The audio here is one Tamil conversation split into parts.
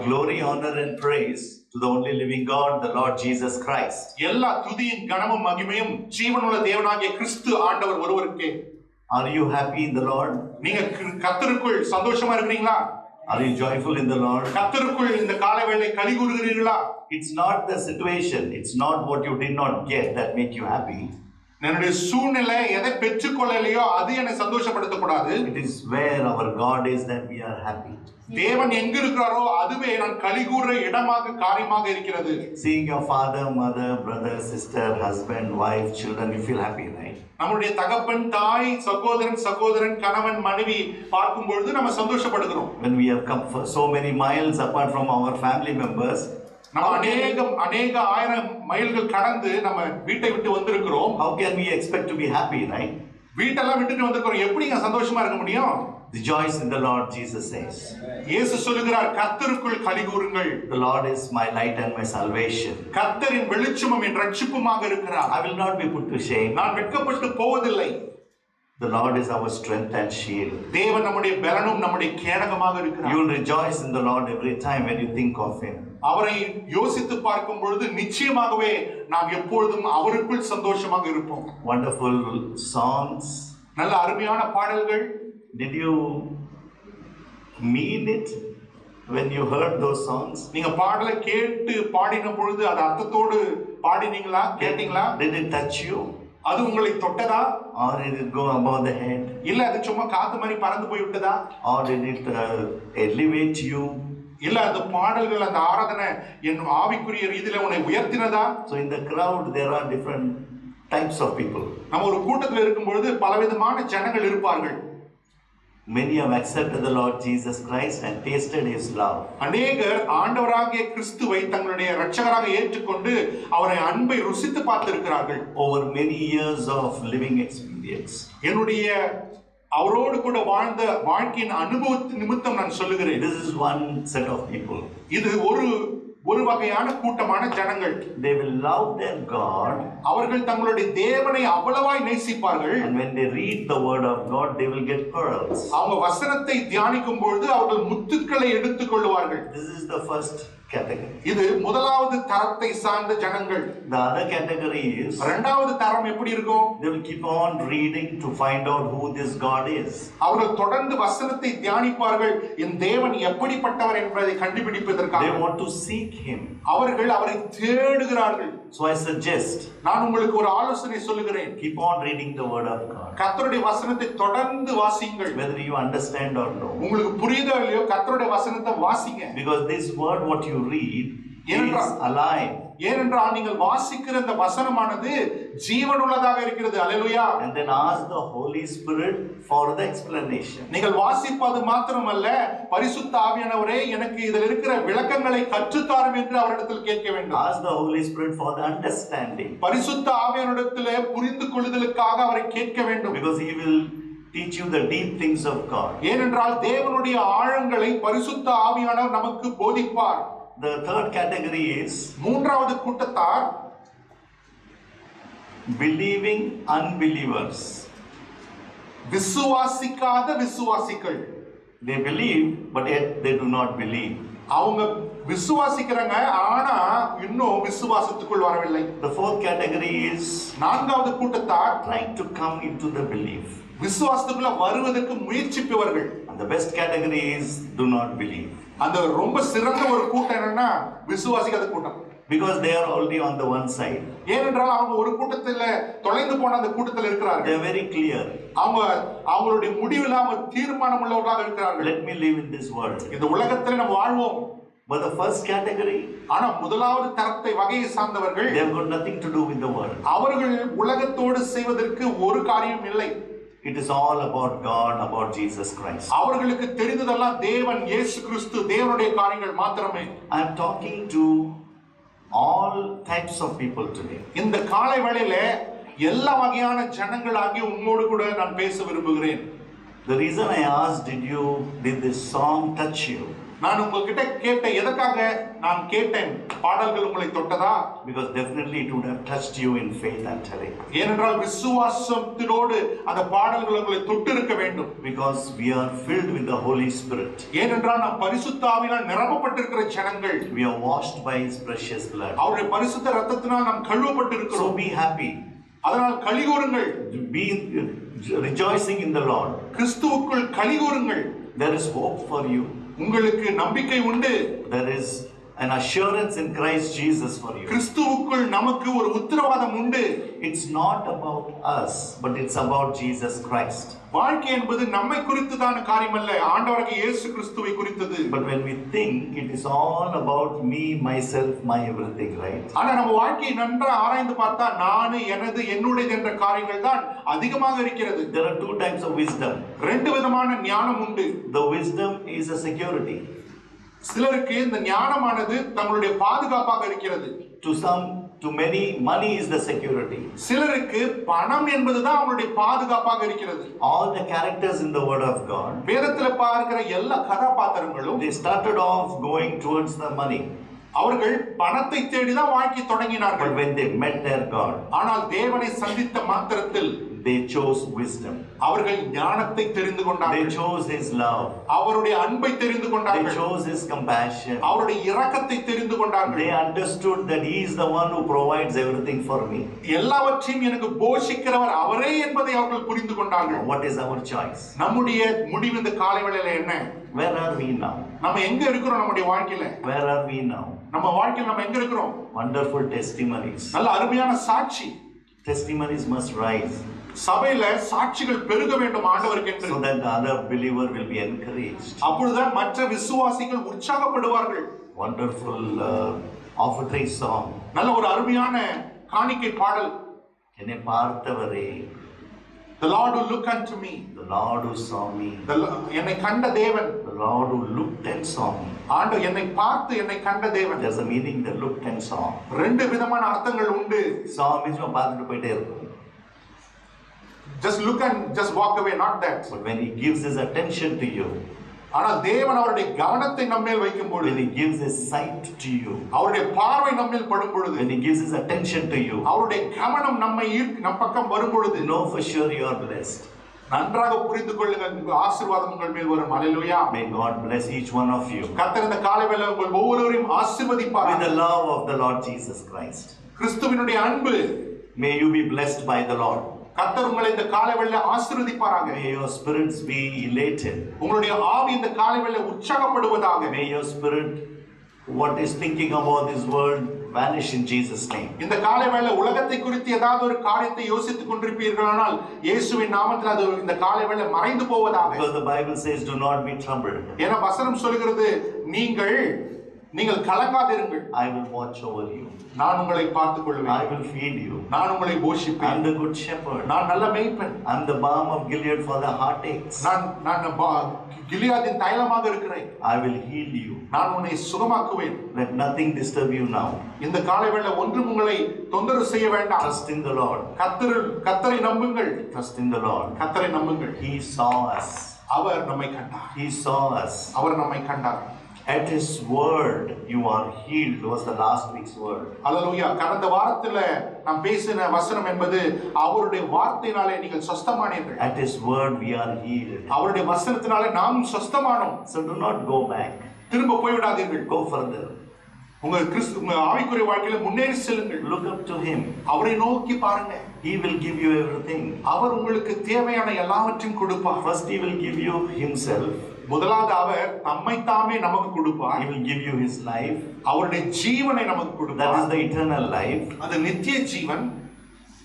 glory, honor and praise to the only living God, the Lord Jesus Christ. எல்லா துதியும் கனமும் மகிமையும் ஜீவனுள்ள தேவனாகிய கிறிஸ்து ஆண்டவர் ஒருவருக்கே. Are you happy in the Lord? நீங்க கர்த்தருக்குள் சந்தோஷமா இருக்கிறீங்களா? Are you joyful in the Lord? கர்த்தருக்குள் இந்த காலவேளை களி கூறுகிறீர்களா? It's not the situation, it's not what you did not get that make you happy. என்னுடைய சூழ்நிலை எதை பெற்றுக்கொள்ளலையோ அது என்னை சந்தோஷப்படுத்தக்கூடாது. It is where our God is that we are happy. தேவன் எங்க இருக்கிறாரோ அதுவே நான் களி கூற இடமாக காரியமாக இருக்கிறது. Seeing your father, mother, brother, sister, husband, wife, children, you feel happy, right? நம்முடைய தகப்பன், தாய், சகோதரன், கணவன், மனைவி பார்க்கும் பொழுது நம்ம சந்தோஷப்படுகிறோம். When we have come for so many miles apart from our family members, நம்ம அநேக ஆயிரம் மைல்கள் கடந்து நம்ம வீட்டை விட்டு வந்திருக்கிறோம். how can we expect to be happy, right? வீட்டெல்லாம் விட்டுட்டு வந்திருக்கிறோம், எப்படிங்க சந்தோஷமா இருக்க முடியும்? Rejoice in the Lord, Jesus says. இயேசு சொல்லுகிறார், கர்த்தருக்குள் களி கூறுங்கள். The Lord is my light and my salvation. கர்த்தரின் வெளிச்சமும் என் ரட்சிப்புமாக இருக்கிறார். I will not be put to shame. நான் வெட்கப்பட்டு போவதில்லை. The Lord is our strength and shield. தேவன் நம்முடைய பலனும் நம்முடைய கேடகமாக இருக்கிறார். You will rejoice in the Lord every time when you think of Him. அவரை யோசித்து பார்க்கும் பொழுது நிச்சயமாகவே நாம் எப்பொழுதும் அவருக்குள் சந்தோஷமாக இருப்போம். Wonderful songs. நல்ல அருமையான பாடல்கள். Did you mean it when you heard those songs? நீங்க பாடலை கேட்டு பாடின பொழுது அது அர்த்தத்தோடு பாடினீங்களா, கேட்டீங்களா? Did it touch you? அது உங்களை தொட்டதா? Or did it go above the head? இல்ல அது சும்மா காத்து மாதிரி பறந்து போய் விட்டதா? Or did it elevate you? இல்ல அந்த பாடல்கள், அந்த ஆராதனை என் ஆவிக்குரிய ரீதியில உன்னை உயர்த்தினதா? So in the crowd there are different types of people. நம்ம ஒரு கூட்டத்தில் இருக்கும் பொழுது பலவிதமான ஜனங்கள் இருப்பார்கள். Many have accepted the Lord Jesus Christ and tasted His love. அநேகர் ஆண்டவராகிய கிறிஸ்துவை தங்களுடைய இரட்சகராக ஏற்றுக்கொண்டு அவரை அன்பை ருசித்து பார்த்திருக்கிறார்கள். Over many years of living experience. என்னுடைய அவரோடு கூட வாழ்ந்த வாழ்க்கையின் அனுபவத்தின் நிமித்தம் நான் சொல்லுகிறேன். This is one set of people. இது ஒரு வகையான கூட்டமான ஜனங்கள். They will love their God. அவர்கள் தங்களுடைய தேவனை அவ்வளவாய் நேசிப்பார்கள். And when they read the word of God, they will get pearls. அவங்க வசனத்தை தியானிக்கும் பொழுது அவர்கள் முத்துக்களை எடுத்துக் கொள்வார்கள். This is the first category. இது முதலாவது தரத்தை சார்ந்த ஜனங்கள். The other category is, இரண்டாவது தரம் எப்படி இருக்கும்? they will keep on reading to find out who this God is. அவர்கள் தொடர்ந்து வசனத்தை தியானிப்பார்கள், என் தேவன் எப்படிப்பட்டவர் என்பதை கண்டுபிடிப்பதற்காக. They want to seek Him. அவர்கள் அவரை தேடுகிறார்கள். So I suggest, நான் உங்களுக்கு ஒரு ஆலோசனை சொல்லுகிறேன். keep on reading the word of God. கர்த்தருடைய வசனத்தை தொடர்ந்து வாசியுங்கள். Whether you understand or no. உங்களுக்கு புரியுதோ இல்லையோ கர்த்தருடைய வசனத்தை வாசிங்க. Because this word what you read is alive. ஏனென்றால் நீங்கள் வாசிக்கிற இந்த வசனமானது ஜீவனுள்ளதாக இருக்கிறது. அல்லேலூயா. And then ask the Holy Spirit for the explanation. நீங்கள் வாசிப்பது மாத்திரமல்ல, பரிசுத்த ஆவியானவரே எனக்கு இதில் இருக்கிற விளக்கங்களை கற்றுத்தாரும் என்று அவரிடத்தில் கேட்க வேண்டும். Ask the Holy Spirit for the understanding. பரிசுத்த ஆவியானவரிடத்திலே புரிந்து கொள்ளுதலுக்காக அவரை கேட்க வேண்டும். Because He will teach you the deep things of God. ஏனென்றால் தேவனுடைய ஆழங்களை பரிசுத்த ஆவியானவர் நமக்கு போதிப்பார். The third category is, மூன்றாவது கூட்டத்தார் believing unbelievers. விசுவாசிக்காத விசுவாசிகள். They believe but yet they do not believe. அவங்க விசுவாசிக்கிறாங்க, ஆனா இன்னும் விசுவாசத்துக்குள் வரவில்லை. The fourth category is, நான்காவது கூட்டத்தார் trying to come into the belief. விசுவாசத்துக்குள்ள வருவதற்கு முயற்சிப்பவர்கள். And the best category is, do not believe. அந்த ரொம்ப சிறந்த ஒரு கூட்டம் என்னன்னா விசுவாசிக்காத கூட்டம். Because they are already on the one side. ஏனென்றால் அவங்க ஒரு கூட்டத்துல தொலைந்து போன அந்த கூட்டத்தில் இருக்கிறார்கள். They are very clear. அவங்களுடைய முடிவில் அவங்க தீர்மானம் உள்ளவர்களாக இருக்கிறார்கள். Let me live in this world. இந்த உலகத்தில் நம்ம வாழ்வோம். But the first category, ஆனா முதலாவது தரத்தை வகையை சார்ந்தவர்கள், they have got nothing to do with the world. அவர்கள் உலகத்தோடு செய்வதற்கு ஒரு காரியம் இல்லை. It is all about God, about Jesus Christ. அவர்களுக்கு தெரிந்ததெல்லாம் தேவன், இயேசு கிறிஸ்து, தேவனுடைய காரியங்கள் மாத்திரமே. I am talking to all types of people today. இந்த காலை வேளையில எல்லா வகையான ஜனங்களாகிய உம்மோடு கூட நான் பேச விரும்புகிறேன். The reason I asked, did this song touch you? நான் உங்ககிட்ட கேட்ட எதற்காக நான் கேட்டேன்? பாடல்கள் உங்களை தொட்டதா? Because definitely it would have touched you in faith, I'm telling you. ஏனென்றால் விசுவாசத்தோடு அந்த பாடல்கள் உங்களை தொட்டு இருக்க வேண்டும். Because we are filled with the Holy Spirit. ஏனென்றால் நாம் பரிசுத்த ஆவியினால் நிரப்பப்பட்டிருக்கிற ஜனங்கள். We are washed by His precious blood. அவருடைய பரிசுத்த இரத்தத்தினால் நாம் கழுவப்பட்டிருக்கிறோம். So be happy. அதனால் களிகூருங்கள். Be rejoicing in the Lord. கிறிஸ்துவுக்குள் களிகூருங்கள். There is hope for you. உங்களுக்கு நம்பிக்கை உண்டு. There is an assurance in Christ Jesus for you. கிறிஸ்துவுக்குள் நமக்கு ஒரு உத்தரவாதம் உண்டு. It's not about us, but it's about Jesus Christ. வாழ்க்கை என்பது நம்மை குறித்துதான காரியம் அல்ல, ஆண்டவராகிய இயேசு கிறிஸ்துவை குறித்தது. But when we think, it is all about me, myself, my everything, right? ஆனா நம்ம வாழ்க்கையை நன்றாக ஆராய்ந்து பார்த்தா நானு, எனது, என்னுடையது என்ற காரியங்கள் தான் அதிகமாக இருக்கிறது. There are two types of wisdom. ரெண்டு விதமான ஞானம் உண்டு. The wisdom is a security. சிலருக்கு இந்த ஞானமானது தங்களுடைய பாதுகாப்பாக இருக்கிறது. To many, money is the security. சிலருக்கு பணம் என்பதுதான் அவங்களுடைய பாதுகாப்பாக இருக்கிறது. All the characters in the Word of God, வேதத்துல பார்க்கிற எல்லா கதாபாத்திரங்களும் they started off going towards the money. அவர்கள் பணத்தை தேடிதான் வாழ்க்கை தொடங்கினார்கள். But when they met their God, ஆனால் தேவனை சந்தித்த மாத்திரத்தில் they chose wisdom. அவர்கள் ஞானத்தை தெரிந்து கொண்டார்கள். They chose His love. அவருடைய அன்பை தெரிந்து கொண்டார்கள். They chose His compassion. அவருடைய இரக்கத்தை தெரிந்து கொண்டார்கள். They understood that He is the one who provides everything for me. எல்லாவற்றையும் எனக்கு போஷிக்கிறவர் அவரே என்பதை அவர்கள் புரிந்து கொண்டார்கள். What is our choice? நம்முடைய முடிவு இந்த காலை வேளையில என்ன? Where are we now? நம்ம எங்க இருக்கிறோம் நம்முடைய வாழ்க்கையில? Where are we now? நம்ம வாழ்க்கையில நம்ம எங்க இருக்கிறோம்? Wonderful testimonies. நல்ல அருமையான சாட்சி. Testimonies must rise. சபையில சாட்சிகள் பெருக வேண்டும் ஆண்டவருக்கு என்று. So that the other believer will be encouraged. அப்பொழுதுதான் மற்ற விசுவாசிகள் உற்சாகப்படுவார்கள். Wonderful offertory song. நல்ல ஒரு அருமையான காணிக்கை பாடல். என்னை பார்த்தவரே, The Lord who looked unto me. The Lord who saw me. என்னை கண்ட தேவன். The Lord who looked and saw me. ஆண்டவர் என்னை பார்த்து என்னை கண்ட தேவன். There's a meaning, the looked and saw. ரெண்டு விதமான அர்த்தங்கள் உண்டு. Saw means பார்த்துட்டு போயிட்டே இருக்கும். Just look and just walk away, not that. But when He gives His attention to you, ஆனால் தேவன் அவருடைய கவனத்தை நம்மேல் வைக்கும் பொழுது, when He gives His sight to you, அவருடைய பார்வை நம்மேல் படும் பொழுது, when He gives His attention to you, அவருடைய கவனம் நம் பக்கம் வரும் பொழுது, know for sure you are blessed. நன்றாக புரிந்து கொள்ளுங்கள், ஆசீர்வாதம் உங்கள் மேல் வரும். ஹல்லேலூயா. May God bless each one of you. கர்த்தர் இந்த காலை வேளையில் உங்கள் ஒவ்வொருவரையும் ஆசீர்வதிப்பார். With the love of the Lord Jesus Christ. கிறிஸ்துவினுடைய அன்பு. May you be blessed by the Lord. கர்த்தர் உங்களை இந்த காலை வேளையில் ஆசீர்வதிப்பாராக. May your spirits be elated. உங்களுடைய ஆவி இந்த காலை வேளையில் உற்சாகப்படுவதாக. May your spirit, what is thinking about this world, vanish in Jesus' name. இந்த காலை வேளையில் உலகத்தை குறித்து ஏதாவது ஒரு காரியத்தை யோசித்துக் கொண்டிருப்பீர்களானால் இயேசுவின் நாமத்தில் அது இந்த காலை வேளையில் மறைந்து போவதாக. Because the Bible says, do not be troubled. ஏன்னா வசனம் சொல்கிறது, நீங்கள் கலங்காதிருங்கள். I will watch over you. நான் உங்களை பார்த்துக் கொள்வேன். I will feed you. நான் உங்களை போஷிப்பேன். I am the good shepherd. நான் நல்ல மேய்ப்பன். I am the balm of Gilead for the heartaches. நான் கிலியாதின் தைலமாக இருக்கிறேன். I will heal you. நான் உன்னை சுகமாக்குவேன். Let nothing disturb you now. இந்த காலை வேளையில் ஒன்றும் உங்களை தொந்தரவு செய்ய வேண்டாம். Trust in the Lord. கர்த்தரை நம்புங்கள். Trust in the Lord. கர்த்தரை நம்புங்கள். He saw us. அவர் நம்மை கண்டார். He saw us. அவர் நம்மை கண்டார். At His word you are healed was the last week's word. ஹல்லேலூயா. கடந்த வாரத்துல நாம் பேசின வசனம் என்பது அவருடைய வார்த்தையினாலே நீங்கள் சொஸ்தமானீர்கள். At His word we are healed. அவருடைய வசனத்தினாலே நாம் சொஸ்தமானோம். So do not go back. திரும்ப போய் விடாதீர்கள். Go further. உங்க ஆவிக்குரிய வாழ்க்கையில முன்னேறி செல்லுங்கள். Look up to Him. அவரை நோக்கி பாருங்க. He will give you everything. அவர் உங்களுக்கு தேவையான எல்லாவற்றையும் கொடுப்பார். First He will give you Himself. முதலாவது அவர் நம்மை தாமே நமக்கு கொடுப்பார். He will give you His life. அவருடைய ஜீவனை நமக்கு கொடுப்பார். That is the eternal life. அது நித்திய ஜீவன்.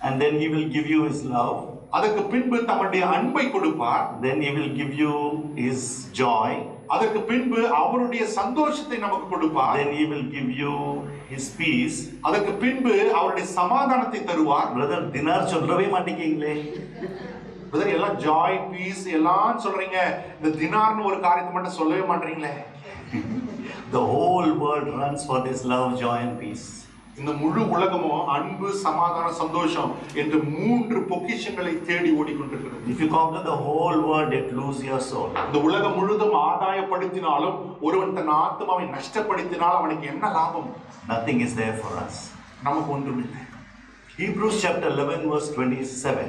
And then He will give you His love. அதற்கு பின்பு தம்முடைய அன்பை கொடுப்பார். Then He will give you His joy. அதற்கு பின்பு அவருடைய சந்தோஷத்தை நமக்கு கொடுப்பார். Then He will give you His peace. அதற்கு பின்பு அவருடைய சமாதானத்தை தருவார். Brother, தினார் சொல்லவே மாட்டீங்களே. பிரதர் எல்லாம் ஜாய் பீஸ் எல்லாம் சொல்றீங்க, இந்த தினார்னு ஒரு காரியத்தை மட்டும் சொல்லவே மாட்டீங்களே. The whole world runs for this love, joy and peace. இந்த முழு உலகமும் அன்பு, சமாதானம், சந்தோஷம் என்று 3 பொக்கிஷங்களை தேடி ஓடிக்கொண்டிருக்கிறது. If you conquer the whole world, yet lose your soul. இந்த உலகம் முழுதும் ஆதாயப்படுத்தினாலும் ஒருவன் தன் ஆத்மாவை நஷ்டப்படுத்தினால் அவனுக்கு என்ன லாபம்? Nothing is there for us. நமக்கு ஒன்றுமில்லை. Hebrews chapter 11 verse 27.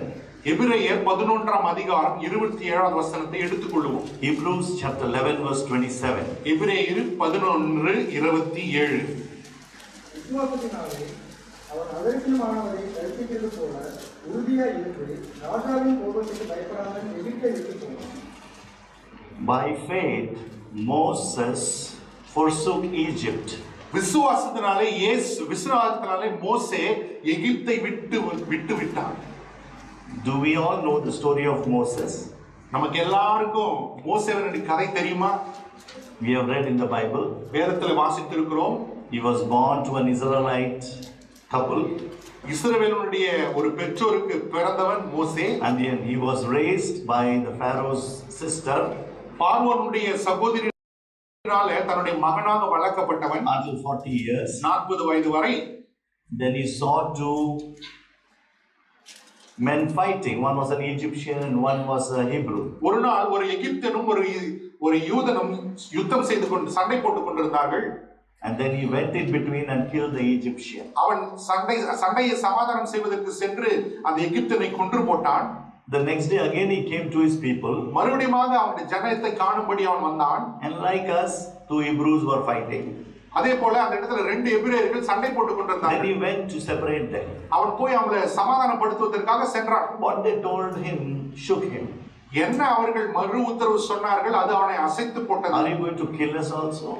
எபிரேயர் 11ஆம் அதிகாரம் 27வது வசனத்தை எடுத்துக்கொள்வோம். Hebrews chapter 11 verse 27. எபிரேயர் 11:27. விசுவாசத்தினாலே அவர் அதற்குமானவரை கற்பித்தது போல உறுதியாய் இருந்து ராஜாவின் கோபத்துக்கு பயப்படாமல் எகிப்தை விட்டு போனார். By faith Moses forsook Egypt. விசுவாசத்தினாலே மோசே எகிப்தை விட்டான். Do we all know the story of Moses? நமக்கு எல்லாருக்கும் மோசேவினுடைய கதை தெரியுமா? We have read in the Bible. வேதத்தில் வாசித்திருக்கிறோம். He was born to an Israelite couple. இஸ்ரவேலுடைய ஒரு பெற்றோருக்கு பிறந்தவன் மோசே. And then he was raised by the Pharaoh's sister. பார்வோனுடைய சகோதரியாலே தன்னுடைய மகனாக வளர்க்கப்பட்டவன் until 40 years. 40 வயது வரை. Then he saw 2 men fighting. One was an Egyptian and one was a Hebrew. ஒரு நாள் ஒரு எகிப்தியனும் ஒரு யூதனும் யுத்தம் செய்து கொண்டு சண்டை போட்டுக் கொண்டிருந்தார்கள். And then he went in between and killed the Egyptian. அவன் சண்டையை சமாதானம் செய்வதற்கு சென்று அந்த எகிப்தியனை கொன்று போட்டான். The next day again he came to his people. மறுபடியும் அவனுடைய ஜனத்தை காணும்படி அவன் வந்தான். And like us, 2 Hebrews were fighting. அதே போல அந்த இடத்துல 2 எபிரேயர்கள் சண்டை போட்டுக் கொண்டிருந்தார்கள். Then he went to separate them. அவன் போய் அவங்களை சமாதானப்படுத்துவதற்காக சென்றான். What they told him shook him. என்ன அவர்கள் மறு உத்தரவு சொன்னார்கள் அது அவனை அசைத்து போட்டது. Are you going to kill us also?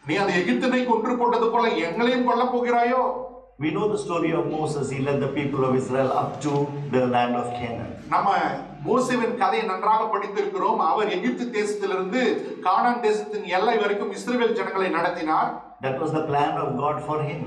நீ அந்த எகிப்தியனை கொன்று போட்டது போல எங்களையும் கொல்ல போகிறாயோ? We know the story of Moses. He led the people of Israel up to the land of Canaan. நம்ம மோசேவின் கதையை நன்றாக படித்திருக்கிறோம். அவர் எகிப்து தேசத்திலிருந்து கானான் தேசத்தின் எல்லை வரைக்கும் இஸ்ரவேல் ஜனங்களை நடத்தினார். That was the plan of God for him.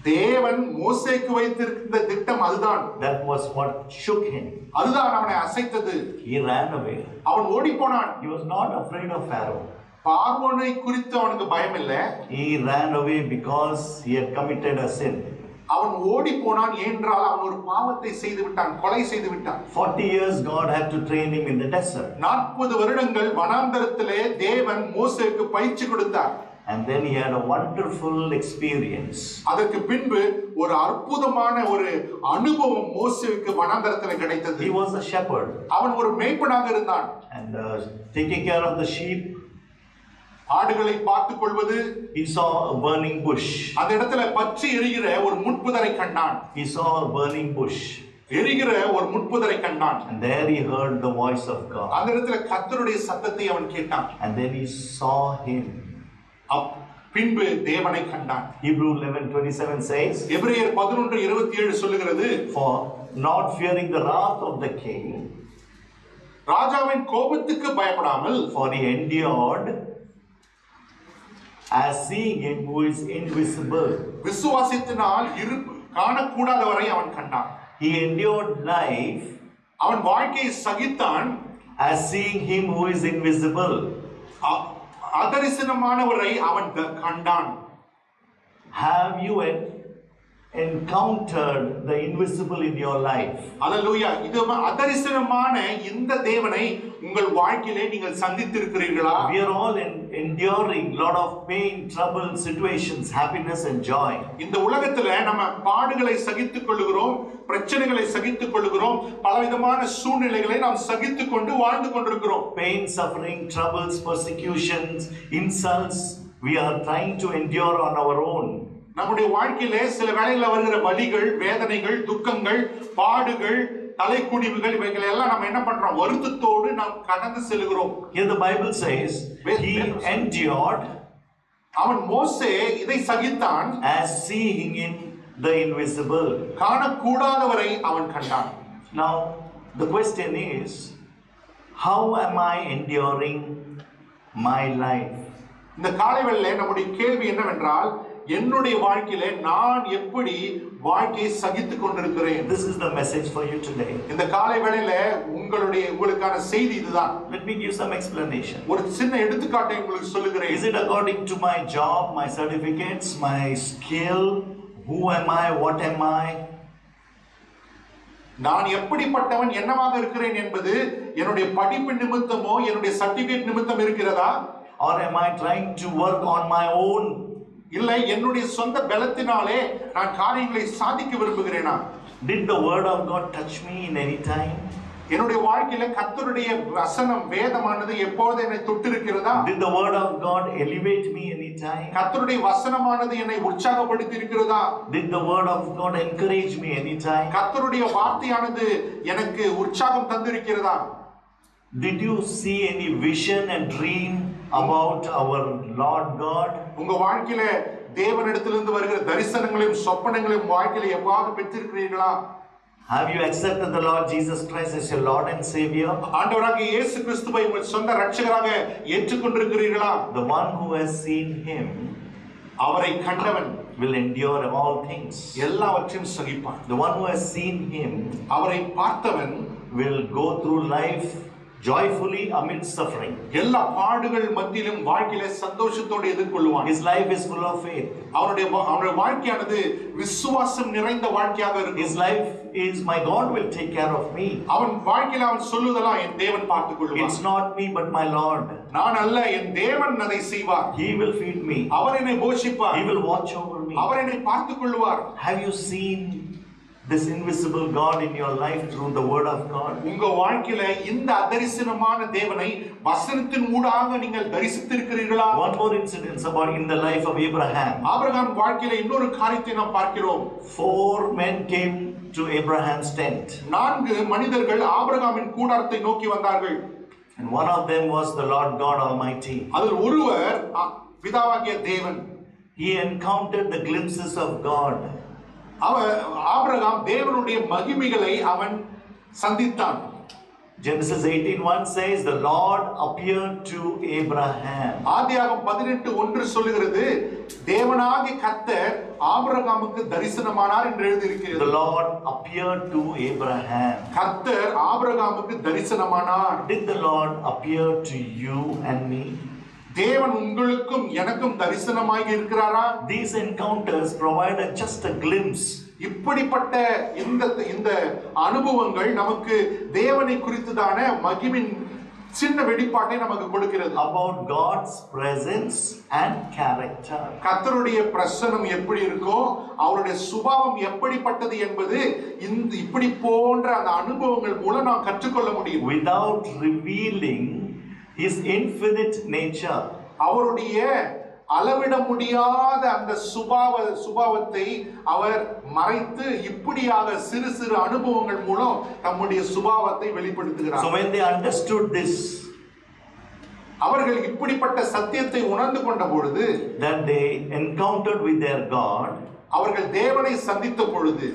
தேவன் மோசேக்கு வைத்திருந்த திட்டம் அதுதான். That was what shook him. அதுதான் அவனை அசைத்தது. He ran away. அவன் ஓடி போனான். He was not afraid of Pharaoh. பார்வோனை குறித்து அவனுக்கு பயம் இல்லை. He ran away because he had committed a sin. அவன் ஓடி போனான் என்றால் அவன் ஒரு பாவத்தை செய்து விட்டான், கொலை செய்து விட்டான். 40 years God had to train him in the desert. 40 வருடங்கள் வனாந்தரத்திலே தேவன் மோசேக்கு பயிற்சி கொடுத்தார். And then he had a wonderful experience. அதற்கு பின்பு ஒரு அற்புதமான ஒரு அனுபவம் மோசேக்கு வனாந்தரத்திலே கிடைத்தது. He was a shepherd. அவன் ஒரு மேய்ப்பனாக இருந்தான். And taking care of the sheep. ஆடுகளை பார்த்துக் கொள்வது. He saw a burning bush. அந்த இடத்துல பற்றி எரிகிற ஒரு முட்புதரை கண்டான். He saw a burning bush. எரிகிற ஒரு முட்புதரை கண்டான். And there he heard the voice of God. அந்த இடத்துல கர்த்தருடைய சத்தத்தை அவன் கேட்டான். And then he saw him. பின்பு தேவனை கண்டான். Hebrews 11:27 says. எபிரேயர் 11:27 சொல்லுகிறது. For not fearing the wrath of the king. ராஜாவின் கோபத்துக்கு பயப்படாமல். For he endured. As seeing him who is invisible. விசுவாசத்தினால் காணக்கூடாதவரை அவன் கண்டான். He endured life. அவன் வாழ்க்கையை சகித்தான். As seeing him who is invisible. அதரிசனமானவரை அவன் கண்டான். Have you encountered the invisible in your life? அல்லேலூயா. இது அதரிசனமான இந்த தேவனை உங்கள் வாழ்க்கையிலே நீங்கள் சந்தித்திருக்கிறீர்களா? We are all enduring lot of pain, trouble, situations, happiness and joy. இந்த உலகத்துல நம்ம பாடுகளை சகித்துக் கொள்கிறோம், பிரச்சனைகளை சகித்துக் கொள்கிறோம், பலவிதமான சூழ்நிலைகளை நாம் சகித்துக் கொண்டு வாழ்ந்து கொண்டிருக்கிறோம். Pain, suffering, troubles, persecutions, insults, we are trying to endure on our own. நம்முடைய வாழ்க்கையிலே சில வேளைகளில் வருகிற வலிகள், வேதனைகள், துக்கங்கள், பாடுகள், தலைக்குனிவுகள் இவைகளை எல்லாம் நம்ம என்ன பண்றோம்? வருத்தத்தோடு நாம் கடந்து செல்கிறோம். Here the Bible says he endured. அவன் மோசே இதை சகித்தான். As seeing in the invisible. காணக்கூடாதவரை அவன் கண்டான். Now the question is, how am I enduring my life? இந்த காலைவேளையிலே நம்முடைய கேள்வி என்னவென்றால், என்னுடைய வாழ்க்கையிலே நான் எப்படி வாழ்க்கையை சகித்துக் கொண்டிருக்கிறேன்? This is the message for you today. இந்த காலைவேளையிலே உங்களுக்கான செய்தி இதுதான். Let me give some explanation. ஒரு சின்ன எடுத்துக்காட்டை உங்களுக்கு சொல்லுகிறேன். Is it according to my job, my certificates, my skill, Who am I? What am I? நான் எப்படிப்பட்டவன் என்னவாக இருக்கிறேன் என்பது என்னுடைய படிப்பு நிமித்தமோ என்னுடைய சர்டிபிகேட் நிமித்தம் இருக்கிறதா? Or am I trying to work on my own? இல்லை என்னுடைய சொந்த பலத்தினாலே நான் காரியங்களை சாதிக்க விரும்புகிறேனா? Did the word of God touch me in any time? என்னுடைய வாழ்க்கையில கர்த்தருடைய வசனம் வேதமானது எப்போது என்னை தொட்டிருக்கிறதா? Did the word of God elevate me any time? கர்த்தருடைய வசனமானது என்னை உற்சாகப்படுத்தி இருக்கிறதா? Did the word of God encourage me any time? கர்த்தருடைய வார்த்தையானது எனக்கு உற்சாகம் தந்திருக்கிறதா? Did you see any vision and dream about our Lord God? உங்க வாழ்க்கையில தேவனிடத்திலிருந்து வருகிற தரிசனங்களையும் சொப்பனங்களையும் வாழ்க்கையில எவ்வாறு பெற்றிருக்கிறீர்களா? Have you accepted the Lord Jesus Christ as your Lord and Savior? ஆண்டவராகிய இயேசு கிறிஸ்துவை உங்கள் சொந்த இரட்சகராக ஏற்றுக்கொண்டிருக்கிறீர்களா? The one who has seen him அவரை கண்டவன் will endure all things. எல்லாவற்றையும் சகிப்பான். The one who has seen him அவரை பார்த்தவன் will go through life joyfully amidst suffering. எல்லா பாடுகள் மத்தியிலும் வாழ்க்கையில சந்தோஷத்தோடு எதிர்கொள்வான். His life is full of faith. அவருடைய வாழ்க்கையானது விசுவாசம் நிறைந்த வாழ்க்கையாக இருக்கும். His life is, my God will take care of me. அவன் வாழ்க்கையில அவன் சொல்லுதெல்லாம் என் தேவன் பார்த்துக் கொள்வார். It's not me but my Lord. நான் அல்ல, என் தேவன் அதை செய்வார். He will feed me. அவர் என்னை போஷிப்பார். He will watch over me. அவர் என்னை பார்த்துக் கொள்வார். Have you seen this invisible God in your life through the word of God? உங்க வாழ்க்கையில இந்த அதரிசனமான தேவனை வசனத்தின் ஊடாக நீங்கள் தரிசித்திருக்கிறீர்களா? One more incident about in the life of Abraham. Abraham வாழ்க்கையில இன்னொரு காரியத்தை நாம் பார்க்கிறோம். 4 men came to Abraham's tent. 4 மனிதர்கள் ஆபிரகாமின் கூடாரத்தை நோக்கி வந்தார்கள். And one of them was the Lord God Almighty. அதில் ஒருவர் பிதாவாகிய தேவன். He encountered the glimpses of God. Abraham தேவனுடைய மகிமைகளை அவன் சந்தித்தான். Genesis 18:1 says the Lord appeared to Abraham. ஆதியாகமம் 18:1 சொல்லுகிறது தேவனாகிய கர்த்தர் ஆபிரகாமுக்கு தரிசனமானார் என்று எழுதியிருக்கிறது. The Lord appeared to Abraham. கர்த்தர் ஆபிரகாமுக்கு தரிசனமானார். Did the Lord appear to you and me? தேவன் உங்களுக்கும் எனக்கும் தரிசனமாக இருக்கிறாரா? These encounters provided just a glimpse. இப்படிப்பட்ட இந்த அனுபவங்கள் நமக்கு தேவனை குறித்ததான மகிமையின் சின்ன வெளிப்பாட்டை நமக்கு கொடுக்கிறது. About God's presence and character. கர்த்தருடைய பிரசன்னம் எப்படி இருக்கோ அவருடைய சுபாவம் எப்படிப்பட்டது என்பது இப்படி போன்ற அந்த அனுபவங்கள் மூலம் நாம் கற்றுக்கொள்ள முடியும். Without revealing His infinite nature. அவருடைய அளவிட முடியாத அந்த சுபாவத்தை அவர் மறைத்து இப்படியாக சிறு சிறு அனுபவங்கள் மூலம் நம்முடைய சுபாவத்தை வெளிப்படுத்துகிறார். So when they understood this, அவர்கள் இப்படிப்பட்ட சத்தியத்தை உணர்ந்து கொண்ட பொழுது, that they encountered with their God, அவர்கள் தேவனை சந்தித்த பொழுது,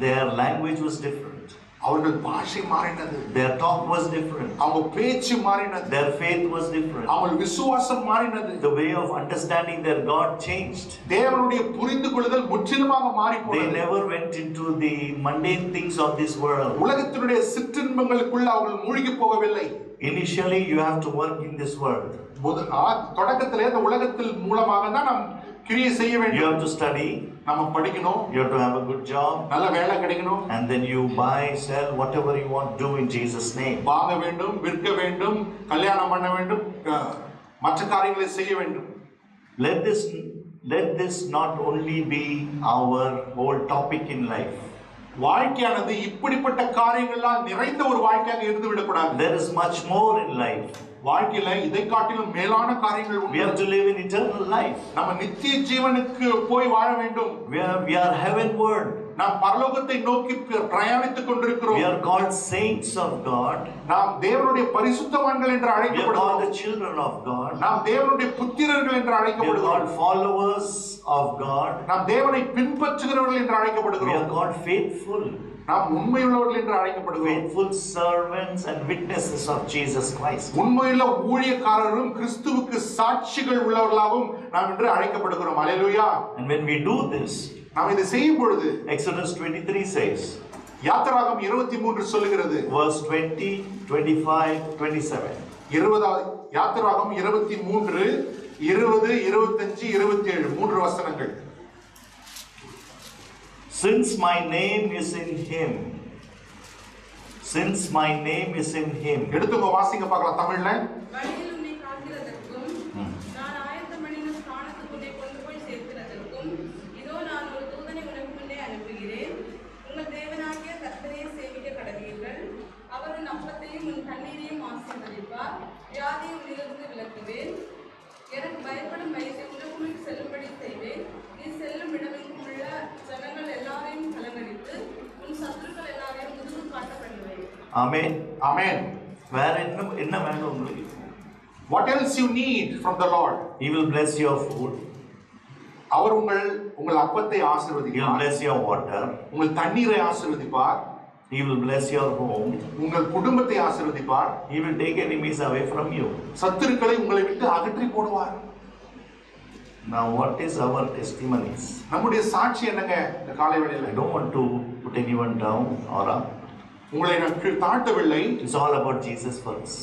their language was different. அவர்கள் பாஷை மாறினது. Their talk was different. அவங்க பேச்சு மாறினது. Their faith was different. அவங்க விசுவாசம் மாறினது. The way of understanding their God changed. தேவனுடைய புரிந்து கொள்ளுதல் முற்றிலுமாக மாறி போனது. They never went into the mundane things of this world. உலகத்தினுடைய சிற்றின்பங்களுக்குள்ள அவர்கள் மூழ்கி போகவில்லை. Initially you have to work in this world. தொடக்கத்திலே இந்த உலகத்தில் மூலமாக தான் நாம் கிரியை செய்ய வேண்டும். You have to study. நாம படிக்கணும். You have to have a good job. நல்ல வேலை கிடைக்கணும். And then you buy, sell, whatever you want to do in Jesus' name. வாங்க வேண்டும், விற்க வேண்டும், கல்யாணம் பண்ண வேண்டும், மற்ற காரியங்களை செய்ய வேண்டும். Let this not only be our whole topic in life. வாழ்க்கையானது இப்படிப்பட்ட காரியங்கள்லாம் நிறைந்த ஒரு வாழ்க்கையாக இருந்து விடக்கூடாது. There is much more in life. வாழ்க்கையில இதை காட்டிலும் மேலான காரியங்கள் உண்டு. We have to live in eternal life. நம்ம நித்திய ஜீவனுக்கு போய் வாழ வேண்டும். We are heavenward. நாம் பரலோகத்தை நோக்கி பிரயாணித்துக் கொண்டிருக்கிறோம். We are called saints of God. நாம் தேவனுடைய பரிசுத்தவான்கள் என்று அழைக்கப்படுகிறோம். We are called the children of God. நாம் தேவனுடைய புத்திரர்கள் என்று அழைக்கப்படுகிறோம். We are called followers of God. நாம் தேவனை பின்பற்றுகிறவர்கள் என்று அழைக்கப்படுகிறோம். We are called faithful. நாம் உண்மையுள்ளவர்கள் என்று அழைக்கப்படுகிறோம். Faithful servants and witnesses of Jesus Christ. உண்மையுள்ள ஊழியக்காரரும் கிறிஸ்துவுக்கு சாட்சிகள் உள்ளவர்களாகவும் நாம் என்று அழைக்கப்படுகிறோம். அல்லேலூயா. And when we do this, நாம் இதை செய்யும் பொழுது Exodus 23 says, யாத்திராகமம் 23 சொல்லுகிறது, verse 20, 25, 27. யாத்திராகமம் 23 20 25 27 3 வசனங்கள். Since my name is in him. Since my name is in him. எடுத்துங்க வாசிங்க பார்க்கலாம் தமிழ்ல. வழியில் உன்னை காக்கிறதற்கும் நான் ஆயத்தம் பண்ணின ஸ்தானத்துக்கு உன்னை கொண்டு போய் சேர்க்கிறதற்கும் இதோ நான் ஒரு தூதனை உனக்கு முன்னே அனுப்புகிறேன். உங்கள் தேவனாகிய கர்த்தரையே சேவிக்க கடவீர்கள். அவர் உன் அப்பத்தையும் உன் தண்ணீரையும் ஆசீர்வதிப்பார். வியாதியை உன்னிலிருந்து விலக்குவேன். எனக்கு பயப்படும் வயசை உனக்குள் செல்லும்படி செய்வேன். நீ செல்லும் இடமெங்கும் உள்ள ஜனங்கள் எல்லாரையும் கலங்கடித்து உன் சத்துருக்கள் எல்லாரையும் முதுகு காட்ட பண்ணுவேன். ஆமென். ஆமென். வேற என்ன வேணும் உங்களுக்கு? What else you need from the Lord? He will bless your food. அவர் உங்கள் அப்பத்தை He will ஆசீர்வதிப்பார். bless your water. உங்கள் தண்ணீரை ஆசீர்வதிப்பார். He will bless your home. உங்கள் குடும்பத்தை ஆசீர்வதிப்பார். He will take enemies away from you. சத்துருக்களை உங்களை விட்டு அகற்றி போடுவார். Now what is our testimonies? நம்முடைய சாட்சி என்னங்க இந்த காலை வேளையில? I don't want to put anyone down or up. உங்களை நான் தாழ்த்தவில்லை. It's all about Jesus first.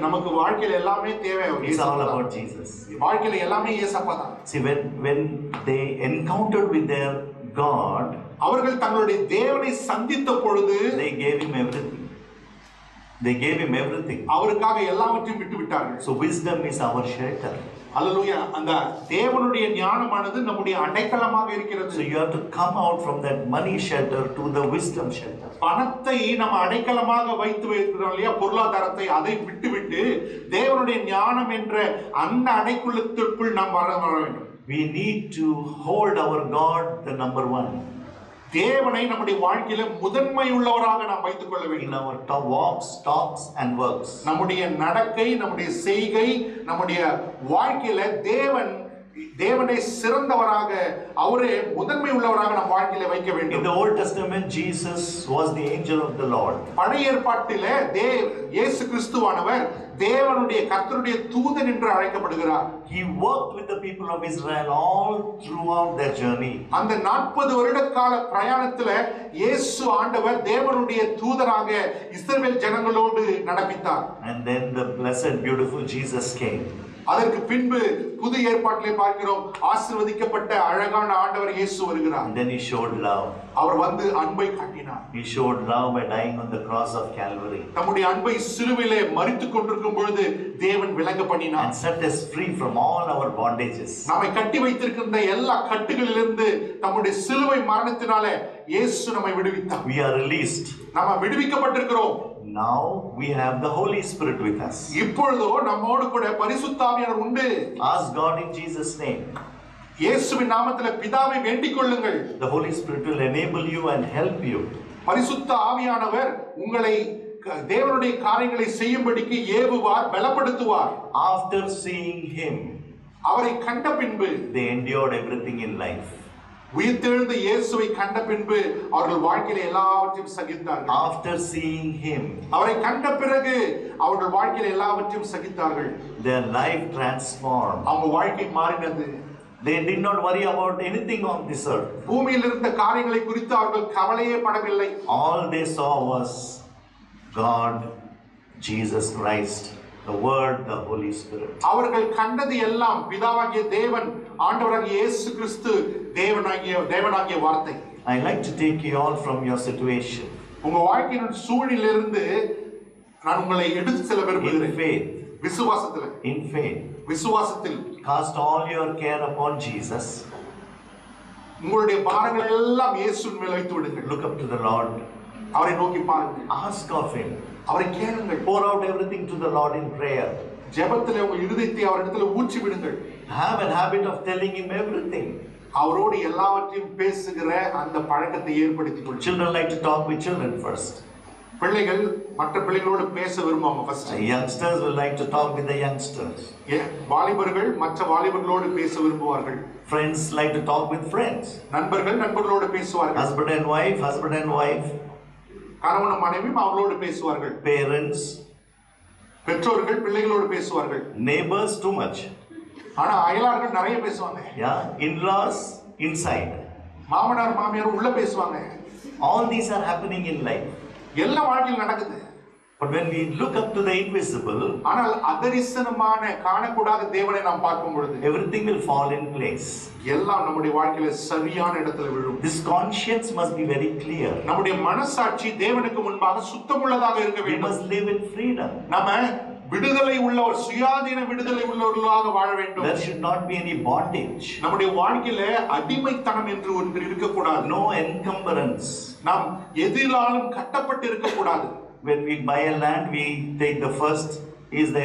நமக்கு வாழ்க்கையில எல்லாமே தேவை. It's all about Jesus. வாழ்க்கையில எல்லாமே இயேசப்பா தான். See, when they encountered with their God, அவர்கள் தங்களுடைய தேவனை சந்தித்த பொழுது they gave him everything. They gave him everything. அவருக்காக எல்லாவற்றையும் விட்டு விட்டார்கள். So wisdom is our shelter. அல்லேலூயா. அந்த தேவனுடைய ஞானமானது நம்முடைய அடைக்கலமாக இருக்கிறது. So you have to come out from that money shelter to the wisdom shelter. பணத்தை நம்ம அடைக்கலமாக வைத்து வைக்கிறோம் இல்லையா, பொருளாதாரத்தை, அதை விட்டுவிட்டு தேவனுடைய ஞானம் என்ற அந்த அடைக்குள்ளத்திற்குள் நாம் வர வேண்டும். We need to hold our God the number one. தேவனை நம்முடைய வாழ்க்கையில முதன்மை உள்ளவராக நாம் வைத்துக் கொள்ள In வேண்டும். our walks, talks and works. நம்முடைய நடக்கை, நம்முடைய செய்கை, நம்முடைய வாழ்க்கையில தேவனை சிறந்தவராக, அவரே முதன்மை உள்ளவராக நம் வாழ்க்கையில வைக்க In வேண்டும். the Old Testament, Jesus was the angel of the Lord. பழைய ஏற்பாட்டில இயேசு கிறிஸ்துவானவர் தேவனுடைய கர்த்தருடைய தூதன் என்று அழைக்கப்படுகிறார். He worked with the people of Israel all throughout their journey. அந்த 40 வருட கால பிரயாணத்துல இயேசு ஆண்டவர் தேவனுடைய தூதராக இஸ்ரவேல் ஜனங்களோடு நடப்பித்தார். And then the blessed, beautiful Jesus came. அதற்கு பின்பு புது ஏற்பாட்டிலே பார்க்கிறோம், ஆசீர்வதிக்கப்பட்ட அழகான ஆண்டவர் இயேசு வருகிறார். And then he showed love. அவர் வந்து அன்பை காட்டினார். He showed love by dying on the cross of Calvary. நம்முடைய அன்பை சிலுவையிலே மரித்துக் கொண்டிருக்கும் பொழுது தேவன் விலங்க பண்ணினார். And set us free from all our bondages. நம்மை கட்டி வைத்திருக்கின்ற எல்லா கட்டுகளிலிருந்து நம்முடைய சிலுவை மரணத்தினால இயேசு நம்மை விடுவித்தார். We are released. நாம விடுவிக்கப்பட்டிருக்கிறோம். Now we have the Holy Spirit with us. இப்பொழுதோ நம்மோடு கூட பரிசுத்த ஆவியானவர் உண்டு. Ask God in Jesus' name. இயேசுவின் நாமத்திலே பிதாவை வேண்டிக் கொள்ளுங்கள். The Holy Spirit will enable you and help you. பரிசுத்த ஆவியானவர் உங்களை தேவனுடைய காரியங்களை செய்யும்படிக்கு ஏவுவார், பலப்படுத்துவார். After seeing him, அவரை கண்ட பின்பு they endured everything in life. உயிர்த்தெழுந்த இயேசுவை கண்ட பின்பு அவர்கள் வாழ்க்கையில எல்லாவற்றையும் சகித்தார்கள். After seeing him, அவரை கண்ட பிறகு அவர்கள் வாழ்க்கையில எல்லாவற்றையும் சகித்தார்கள். their life transformed. அவங்க வாழ்க்கை மாறினது. They did not worry about anything on this earth. பூமியில் இருந்த காரியங்களை குறித்து அவர்கள் கவலையே படவில்லை. All they saw was God, Jesus Christ, the Word, the Holy Spirit. அவர்கள் கண்டது எல்லாம் பிதாவாகிய தேவன், ஆண்டவராகிய இயேசு கிறிஸ்து, தேவனாகிய வார்த்தை. I like to take you all from your situation. உங்க வாழ்க்கையின் சூழ்நிலையிலிருந்து நான் உங்களை எடுத்து செல்ல In விரும்புகிறேன். faith. விசுவாசத்தில். In faith. விசுவாசத்தில். Cast all your care upon Jesus. உங்களுடைய பாரங்கள் எல்லாம் இயேசுவின் மேல் வைத்து விடுங்கள். Look up to the Lord. அவரை நோக்கி பாருங்கள். Ask of him. அவரை கேளுங்கள். Pour out everything to the Lord in prayer. ஜெபத்திலே உங்கள் இருதயத்தை அவரிடத்தில் ஊற்றி விடுங்கள். Have a habit of telling him everything. அவரோடு எல்லாவற்றையும் பேசுகிற அந்த பழக்கத்தை ஏற்படுத்திக் கொள்ளுங்கள். Children like to talk with children first. பிள்ளைகள் மற்ற பிள்ளைகளோடு பேச விரும்புவாங்க first. Youngsters will like to talk with the youngsters. வாலிபர்கள் மற்ற வாலிபர்களோடு பேச விரும்புவார்கள். Friends like to talk with friends. நண்பர்கள் நண்பர்களோடு பேசுவார்கள். Husband and wife. கணவனும் மனைவியும் அவர்களோடு பேசுவார்கள். Parents. பெற்றோர்கள் பிள்ளைகளோடு பேசுவார்கள். Neighbors too much. ஆனா அயலார்கள் நிறைய பேசுவாங்க. Yeah, in-laws inside. மாமனார் மாமியார் உள்ள பேசுவாங்க. All these are happening in life. எல்லா வாழ்க்கையில் நடக்குது. But when we look up to the invisible, ஆனால் அதரிசனமான காணக்கூடாத தேவனை நாம் பார்க்கும் பொழுது everything will fall in place. எல்லாம் நம்முடைய வாழ்க்கையில சரியான இடத்துல விழும். This conscience must be very clear. நம்முடைய மனசாட்சி தேவனுக்கு முன்பாக சுத்தமுள்ளதாக இருக்க We வேண்டும். must live in freedom. நம்ம விடுதலை உள்ளவர், சுயாதீன விடுதலை உள்ளவர்களாக வாழ வேண்டும். There should not be any bondage. நம்முடைய வாழ்க்கையில அடிமைத்தனம் என்று ஒன்று இருக்கக்கூடாது. No encumbrance. நாம் எதிராலும் கட்டப்பட்டு இருக்கக்கூடாது. When we buy a land, we take the first is the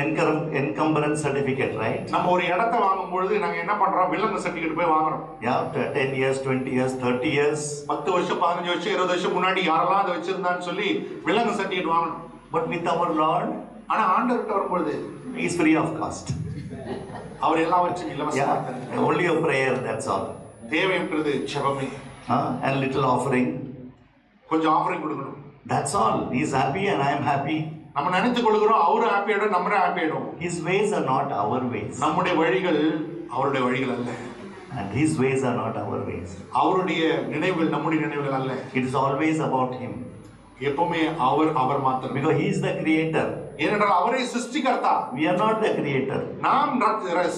encumbrance certificate, right? நம்ம ஒரு இடத்தை வாங்கும் பொழுது நாங்க என்ன பண்றோம்? வில்லங்க சர்டிபிகேட் போய் வாங்குறோம். Yeah, 10 years, 20 years, 30 years. 10 வருஷம், 15 வருஷம், 20 வருஷம் முன்னாடி யாரெல்லாம் அதை வச்சிருந்தான்னு சொல்லி வில்லங்க சர்டிபிகேட் வாங்கணும். But with our Lord, ஆனா ஆண்டவர்கிட்ட வரும்பொழுது He is free of cost. அவர் எல்லாவற்றையும் இலவசமா Yeah, தருகிறார். only a prayer, that's all. தேவைன்றது ஜெபமே. And little offering. கொஞ்சம் ஆஃபரிங் கொடுக்கணும். That's all. He is happy and I am happy. நம்ம நினைத்து கொள்கிறோம் அவரும் ஹாப்பி ஆயிடும், நம்மளும் ஹாப்பி ஆயிடும். His ways are not our ways. நம்முடைய வழிகள் அவருடைய வழிகள் அல்ல. And His ways are not our ways. அவருடைய நினைவுகள் நம்முடைய நினைவுகள் அல்ல. It is always about Him. எப்பவுமே அவர் மாத்திரம். Because He is the creator. ஏனென்றால் அவரே சிருஷ்டிகர்த்தா. We are not the creator. நாம்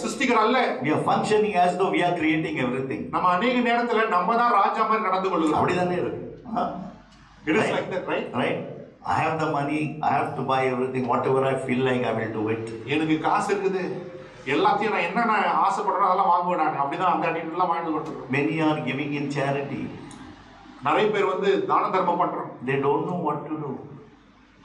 சிருஷ்டிகர் அல்ல. We are functioning as though we are creating everything. நம்ம அநேக நேரத்துல நம்ம தான் ராஜா மாதிரி நடந்து கொள்கிறோம். அப்படிதானே இருக்கு. It is like that, right? Right? I have the money, I have to buy everything, whatever I feel like I will do it. எனக்கு காசு இருக்குது, எல்லாத்தையும் நான் என்ன ஆசைப்படுறேன் அதெல்லாம் வாங்குவேன் நான். அப்படிதான் அந்த அடிப்படையில் வாழ்ந்து கொண்டிருக்கோம். Many are giving in charity. நிறைய பேர் வந்து தான தர்மம் பண்றோம். They don't know what to do.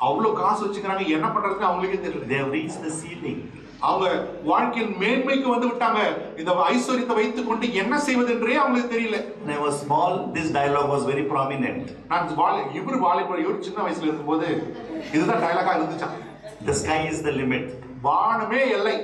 அவ்வளவு காசு வச்சுக்கிறாங்க, என்ன பண்றதுன்னு அவங்களுக்கே தெரியல. They have reached the ceiling. அவங்க வாழ்க்கையின் மேன்மைக்கு வந்து விட்டாங்க. இந்த ஐஸ்வர்யத்தை வைத்துக் கொண்டு என்ன செய்வது என்றே அவங்களுக்கு தெரியல. When I was small, this dialogue was very prominent. நான் இவர் சின்ன வயசுல இருக்கும்போது இதுதான் டயலாகா இருந்துச்சா. The sky is the limit. வானமே எல்லை.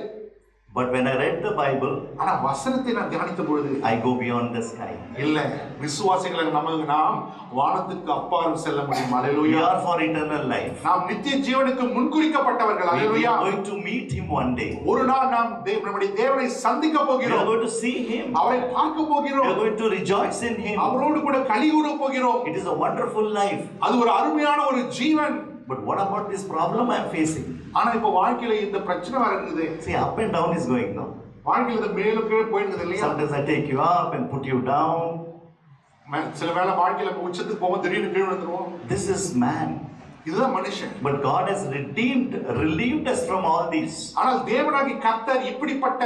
But when I read the Bible, ஆனா வசனத்தை நான் தியானித்த பொழுது I go beyond the sky. இல்ல, விசுவாசிகளை நாம் வானத்துக்கு அப்பால் செல்ல முடியும். அல்லேலூயா. We are for eternal life. நாம் நித்திய ஜீவனுக்கு முன்குறிக்கப்பட்டவர்கள். We hallelujah. are going to meet Him one day. ஒரு நாள் நாம் நம்முடைய தேவனை சந்திக்க We are போகிறோம். going to see Him. அவரை பார்க்க We போகிறோம். are going to rejoice in Him. அவரோடு கூட களிகூர போகிறோம். It is a wonderful life. அது ஒரு அருமையான ஒரு ஜீவன். But what about this problem I am facing? ஆனா இப்ப வாழ்க்கையில இந்த பிரச்சனை வர இருக்குது. See, up and down is going now. வாழ்க்கையில இது மேலும் கீழே போயிடுது இல்லையா? Sometimes I take you up and put you down. சில வேளை வாழ்க்கையில உச்சத்துக்கு போவோம், திடீர்னு கீழே வந்துருவோம். This is man. இதுதான் மனுஷன். But God has relieved us from all these. ஆனால் தேவனாகிய கர்த்தர் இப்படிப்பட்ட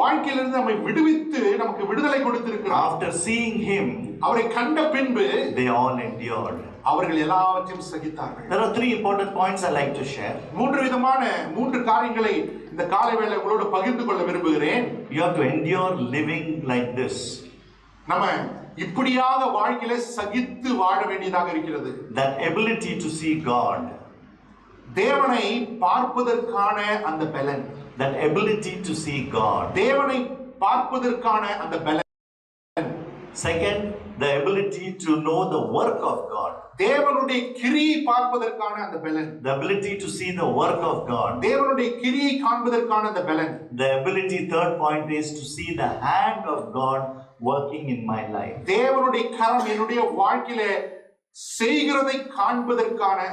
வாழ்க்கையிலிருந்து நம்மை விடுவித்து நமக்கு விடுதலை கொடுத்திருக்கிறார். After seeing Him, அவரை கண்ட பின்பு they all endured. அவர்கள் எல்லாவற்றையும் சகித்தார்கள். There are 3 important points I like to share. 3 காரியங்களை இந்த காலை வேளை உங்களோடு பகிர்ந்து கொள்ள விரும்புகிறேன். You have to endure living like this. நம்ம இப்படியாக வாழ்க்கையில சகித்து வாழ வேண்டியதாக இருக்கிறது. That ability to see God. தேவனை பார்ப்பதற்கான அந்த பலன். That ability to see God. தேவனை பார்ப்பதற்கான அந்த பலன். Second, the ability to know the work of God. தேவனுடைய கிரியை பார்ப்பதற்கான அந்த பலன். The ability to see the work of God. தேவனுடைய கிரியை காண்பதற்கான அந்த பலன். The ability, third point, is to see the hand of God working in my life. தேவனுடைய கரம் என்னுடைய வாழ்க்கையில செய்கிறதை காண்பதற்கான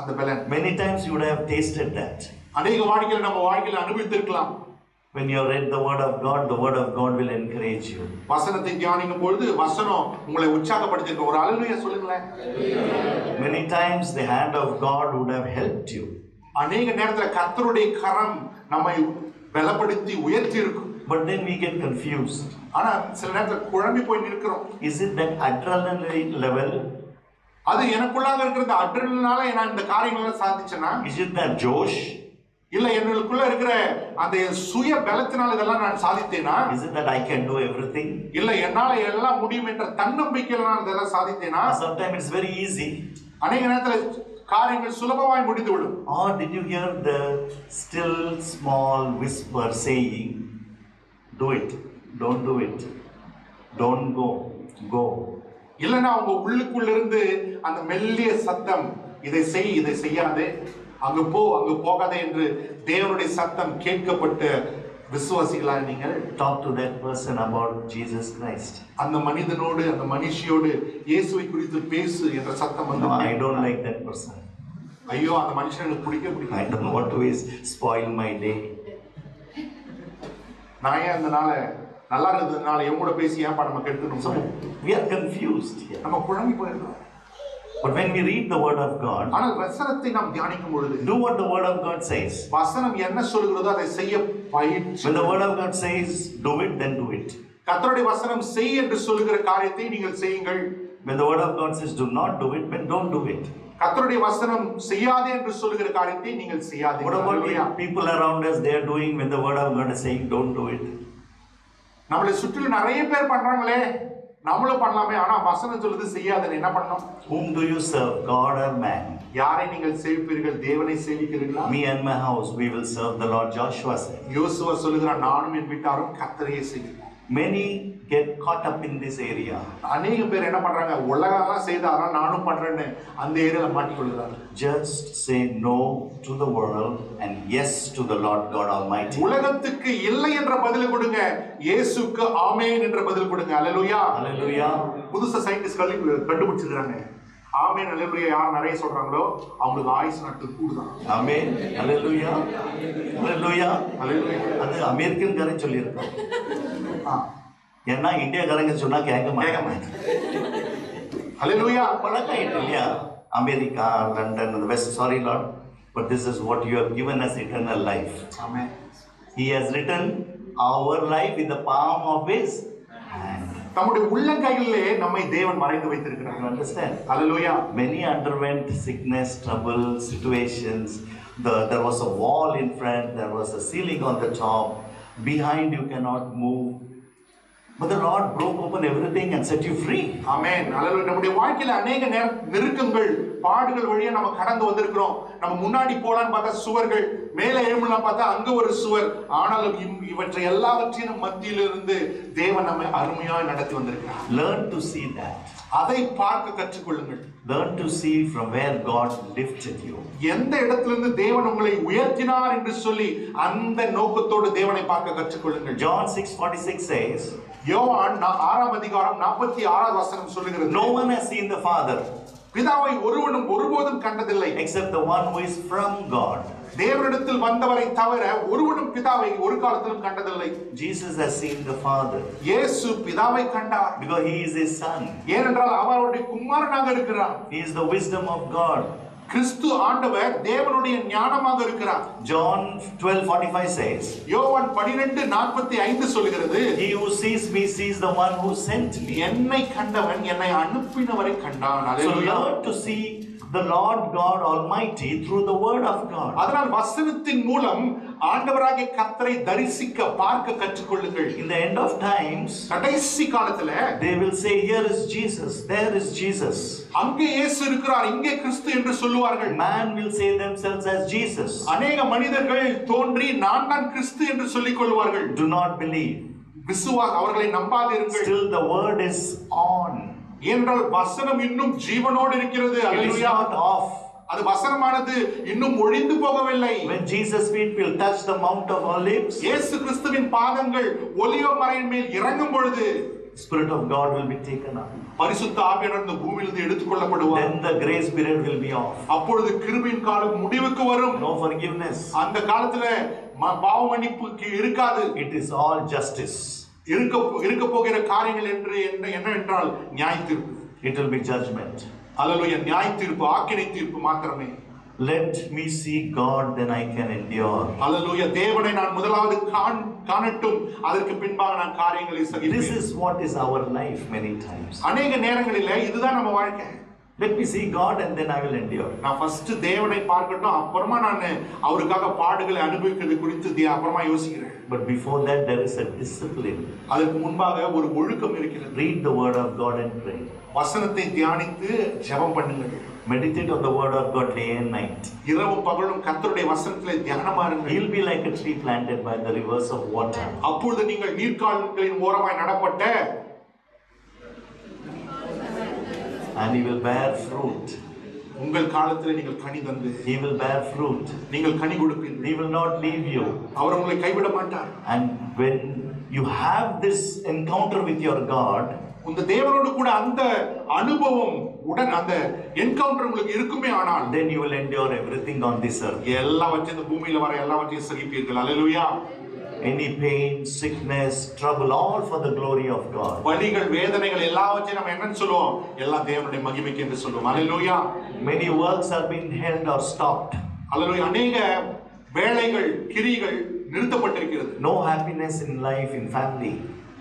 அந்த பலன். Many times you would have tasted that. அநேக வாழ்க்கையில நம்ம வாழ்க்கையில அனுபவித்திருக்கலாம். When you read the word of God, the word of God will encourage you. வசனத்தை தியானிக்கும் பொழுது வசனம் உங்களை உற்சாகப்படுத்திருக்கு. ஒரு அல்லேலூயா சொல்லுங்களேன். Many times the hand of God would have helped you. அநேக நேரத்துல கர்த்தருடைய கரம் நம்மை பலப்படுத்தி உயர்த்தி இருக்கும். But then we get confused. ஆனா சில நேரத்துல குழம்பி போய் நிற்கிறோம். Is it that adrenaline level? அது எனக்குள்ளாக இருக்கிற அட்ரினலினால நான் இந்த காரியங்களை சாதிச்சேனா? Is it that Josh? இல்ல எனக்குள்ள இருக்கிற அந்த சுய பலத்தினால இதெல்லாம் நான் சாதித்தேனா? Is it that I can do everything? இல்ல என்னால எல்லாம் முடியும் என்ற தன்னம்பிக்கையில நான் இதெல்லாம் சாதித்தேனா? Sometimes it's very easy. அநேக நேரத்துல காரியங்கள் சுலபமாய் முடிந்துவிடும். Or did you hear the still small whisper saying, do it, don't do it, don't go, go. இல்லனா உங்க உள்ளுக்குள்ள இருந்து அந்த மெல்லிய சத்தம், இதை செய், இதை செய்யாதே, அங்க போ, அங்க போகாதே என்று தேவனுடைய சத்தம் கேட்கப்பட்ட விசுவாசிகளா நீங்கள்? Talk to that person about Jesus Christ. அந்த மனிதனோடு அந்த மனுஷியோடு இயேசுவை குறித்து பேசு என்ற சத்தம் வந்து. No, I don't like that person. ஐயோ அந்த மனுஷன் எனக்கு பிடிக்க I don't want to spoil my day. நான் ஏன் அந்த நாளை நல்லா இருந்ததுனால என் கூட பேசி ஏன் நம்ம கெடுக்கணும்? So we are confused here. நம்ம குழம்பி போயிருக்கோம். But when we read the word of God, ஆனால் வசனத்தை நாம் தியானிக்கும் பொழுது do what the word of God says. வசனம் என்ன சொல்கிறதோ அதை செய்ய பயிற்சி. When the word of God says do it, then do it. கர்த்தருடைய வசனம் செய் என்று சொல்லுகிற காரியத்தை நீங்கள் செய்யுங்கள். When the word of God says do not do it, then don't do it. கர்த்தருடைய வசனம் செய்யாதே என்று சொல்லுகிற காரியத்தை நீங்கள் செய்யாதே. What about the people around us? They are doing when the word of God is saying don't do it. நம்மளை சுற்றிலும் நிறைய பேர் பண்றாங்களே, நம்மளும் பண்ணலாமே. ஆனா வசனம் சொல்லுது செய்யாதே. என்ன பண்ணணும்? Whom do you serve, God or man? யாரை நீங்கள் சேவிப்பீர்கள்? தேவனை சேவிக்கிறீர்களா? Me and my house we will serve the Lord, Joshua said. யோசுவா சொல்லுகிறான், நானும் என் வீட்டாரும் கர்த்தரையே சேவிப்போம். Many get caught up in this area. அநேக பேர் என்ன பண்றாங்க, உலகெல்லாம் செய்தாரா நானும் பண்றேன்னு அந்த ஏரியால மாட்டிக்கொள்கிறாங்க. Just say no to the world and yes to the Lord God Almighty. உலகத்துக்கு இல்லை என்ற பதில் கொடுங்க, இயேசுக்கு ஆமென் என்ற பதில் கொடுங்க. அல்லேலூயா. Hallelujah. புதுசா சயின்டிஸ்ட் கண்டுபிடிச்சிருக்காங்க. ஆமென் அல்லேலூயா யார் நிறைய சொல்றாங்களோ அவங்களுக்கு ஆயுசு நாட்கள் கூடுதான். Amen. Hallelujah. Hallelujah. அல்லேலூயா. அது அமெரிக்கன் காரன் சொல்லியிருக்கோம். ஏன்னா இந்தியாக்காரங்க சொன்னா கேட்க மாட்டாங்க. அல்லேலூயா. பழக்கம் இல்லையா? America, London, the West. Sorry Lord, but this is what you have given us, eternal life. Amen. He has written our life in the palm of His hand. நம்முடைய உள்ளங்கைகளிலே நம்மை தேவன் வரைந்து வைத்திருக்கிறார். You understand? Hallelujah. Many underwent sickness, trouble, situations. There was a wall in front, there was a ceiling on the top. Behind you cannot move. But the Lord broke open everything and set you free. ஆமென். அல்லேலூயா. நம்முடைய வாழ்க்கையில அநேக நெருக்கங்கள், பாடுகள் வழியா நம்ம கடந்து வந்திருக்கிறோம். நம்ம முன்னாடி போலான்னு பார்த்தா சுவர்கள், மேலே எழும்பலாம் பார்த்தா அங்க ஒரு சுவர். ஆனாலும் இவற்றை எல்லாவற்றின் மத்தியிலிருந்து தேவன் நம்மை அருமையாய் நடத்தி வந்திருக்கிறார். Learn to see that. அதை பார்க்க கற்றுக்கொள்ளுங்கள். Learn to see from where God lifted you. எந்த இடத்திலிருந்து தேவன் உங்களை உயர்த்தினார் என்று சொல்லி அந்த நோக்கத்தோடு தேவனை பார்க்க கற்றுக்கொள்ளுங்கள். John 6:46 says, யோவான் 6ஆம் அதிகாரம் 46ஆவது வசனம் சொல்லுகிறது, no one has seen the Father பிதாவை ஒருவனும் ஒருபோதும் கண்டதில்லை except the one who is from God. தேவனிடத்தில் வந்தவரை தவிர ஒருவனும் பிதாவை ஒரு காலத்திலும் கண்டதில்லை. Jesus has seen the Father இயேசு பிதாவை கண்டார். because He is His Son. ஏனென்றால் அவருடைய குமாரனாக இருக்கிறார். He is the wisdom of God. கிறிஸ்து ஆண்டவர் தேவனுடைய ஞானமாக இருக்கிறார். John 12:45 says, யோவான் 12:45 சொல்கிறது, he who sees me sees the one who sent me. என்னை கண்டவன் என்னை அனுப்பினவரை கண்டான். So hallelujah. learn to see the Lord God Almighty through the word of God. அதனால் வசனத்தின் மூலம் ஆண்டவராகிய கர்த்தரை தரிசிக்க பார்க்க கற்றுக்கொள்ளுங்கள். In the end of times, கடைசி காலத்துல they will say, here is Jesus, there is Jesus. அங்கே இயேசு இருக்கிறார், இங்கே கிறிஸ்து என்று சொல்லுவார்கள். Man will say themselves as Jesus. அநேக மனிதர்கள் தோன்றி நான் தான் கிறிஸ்து என்று சொல்லிக் கொள்வார்கள். Do not believe. அவர்களை நம்பாதிருங்கள். Still the word is on. ஏனென்றால் வசனம் இன்னும் ஜீவனோடு இருக்கிறது. It is not off. அது வசனமானது இன்னும் ஒழிந்து போகவில்லை. When Jesus' feet will touch the Mount of Olives, இயேசு கிறிஸ்துவின் பாதங்கள் ஒலிவ மலையின் மேல் இறங்கும் பொழுது Spirit of God will be taken up. பரிசுத்த ஆவியானவர் இந்த பூமியிலிருந்து எடுத்துக்கொள்ளப்படுவார். Then the grace period will be off. அப்பொழுது கிருபையின் காலம் முடிவுக்கு வரும். No forgiveness. அந்த காலத்துல பாவ மன்னிப்பு இருக்காது. It is all justice. இருக்க போகிற காரியங்கள் என்று என்னவென்றால் நியாய தீர்ப்பு. It will be judgment. அல்லேலூயா. நியாய தீர்ப்பு, ஆக்கினை தீர்ப்பு மாத்திரமே. Let me see God, then I can endure. அல்லேலூயா. தேவனை நான் முதலாவது காணட்டும், அதற்கு பின்பாக நான் காரியங்களை சகிப்பேன். This is what is our life many times. அநேக நேரங்களிலே இதுதான் நம்ம வாழ்க்கை. Let me see God and then I will endure. நான் ஃபர்ஸ்ட் தேவனை பார்க்கட்டும், அப்புறமா நான் அவருக்காக பாடுகளை அனுபவிக்கிறது குறித்து அப்புறமா யோசிக்கிறேன். But before that there is a discipline. அதற்கு முன்பாக ஒரு ஒழுக்கம் இருக்கிறது. Read the word of God and pray. வசனத்தை தியானித்து ஜெபம் பண்ணுங்கள். Meditate on the word of God day and night. இரவும் பகலும் கர்த்தருடைய வசனத்திலே தியானமா இருங்கள். You'll be like a tree planted by the rivers of water. அப்பொழுது நீங்கள் நீர்க்கால்களின் ஓரமாய் நடப்பட்ட And he will bear fruit. உங்கள் காலத்திலே நீங்கள் கனி தந்து He will bear fruit. நீங்கள் கனி கொடுப்பீர்கள். He will not leave you. அவர் உங்களை கைவிட மாட்டார். And when you have this encounter with your God, உங்க தேவனோடு கூட அந்த அனுபவம் உடன் அந்த என்கவுண்டர் உங்களுக்கு இருக்குமே ஆனால் then you will endure everything on this earth. எல்லாவற்றையும் இந்த பூமியில வர எல்லாவற்றையும் சகிப்பீர்கள். அல்லேலூயா. Any pain, sickness, trouble, all for the glory of God. வலிகள், வேதனைகள் எல்லாவற்றையும் நம்ம என்னன்னு சொல்லுவோம்? எல்லாம் தேவனுடைய மகிமைக்கு என்று சொல்லுவோம். அல்லேலூயா. Many works have been held or stopped. அல்லேலூயா. அநேக வேலைகள், கிரிகள் நிறுத்தப்பட்டிருக்கிறது. No happiness in life, in family.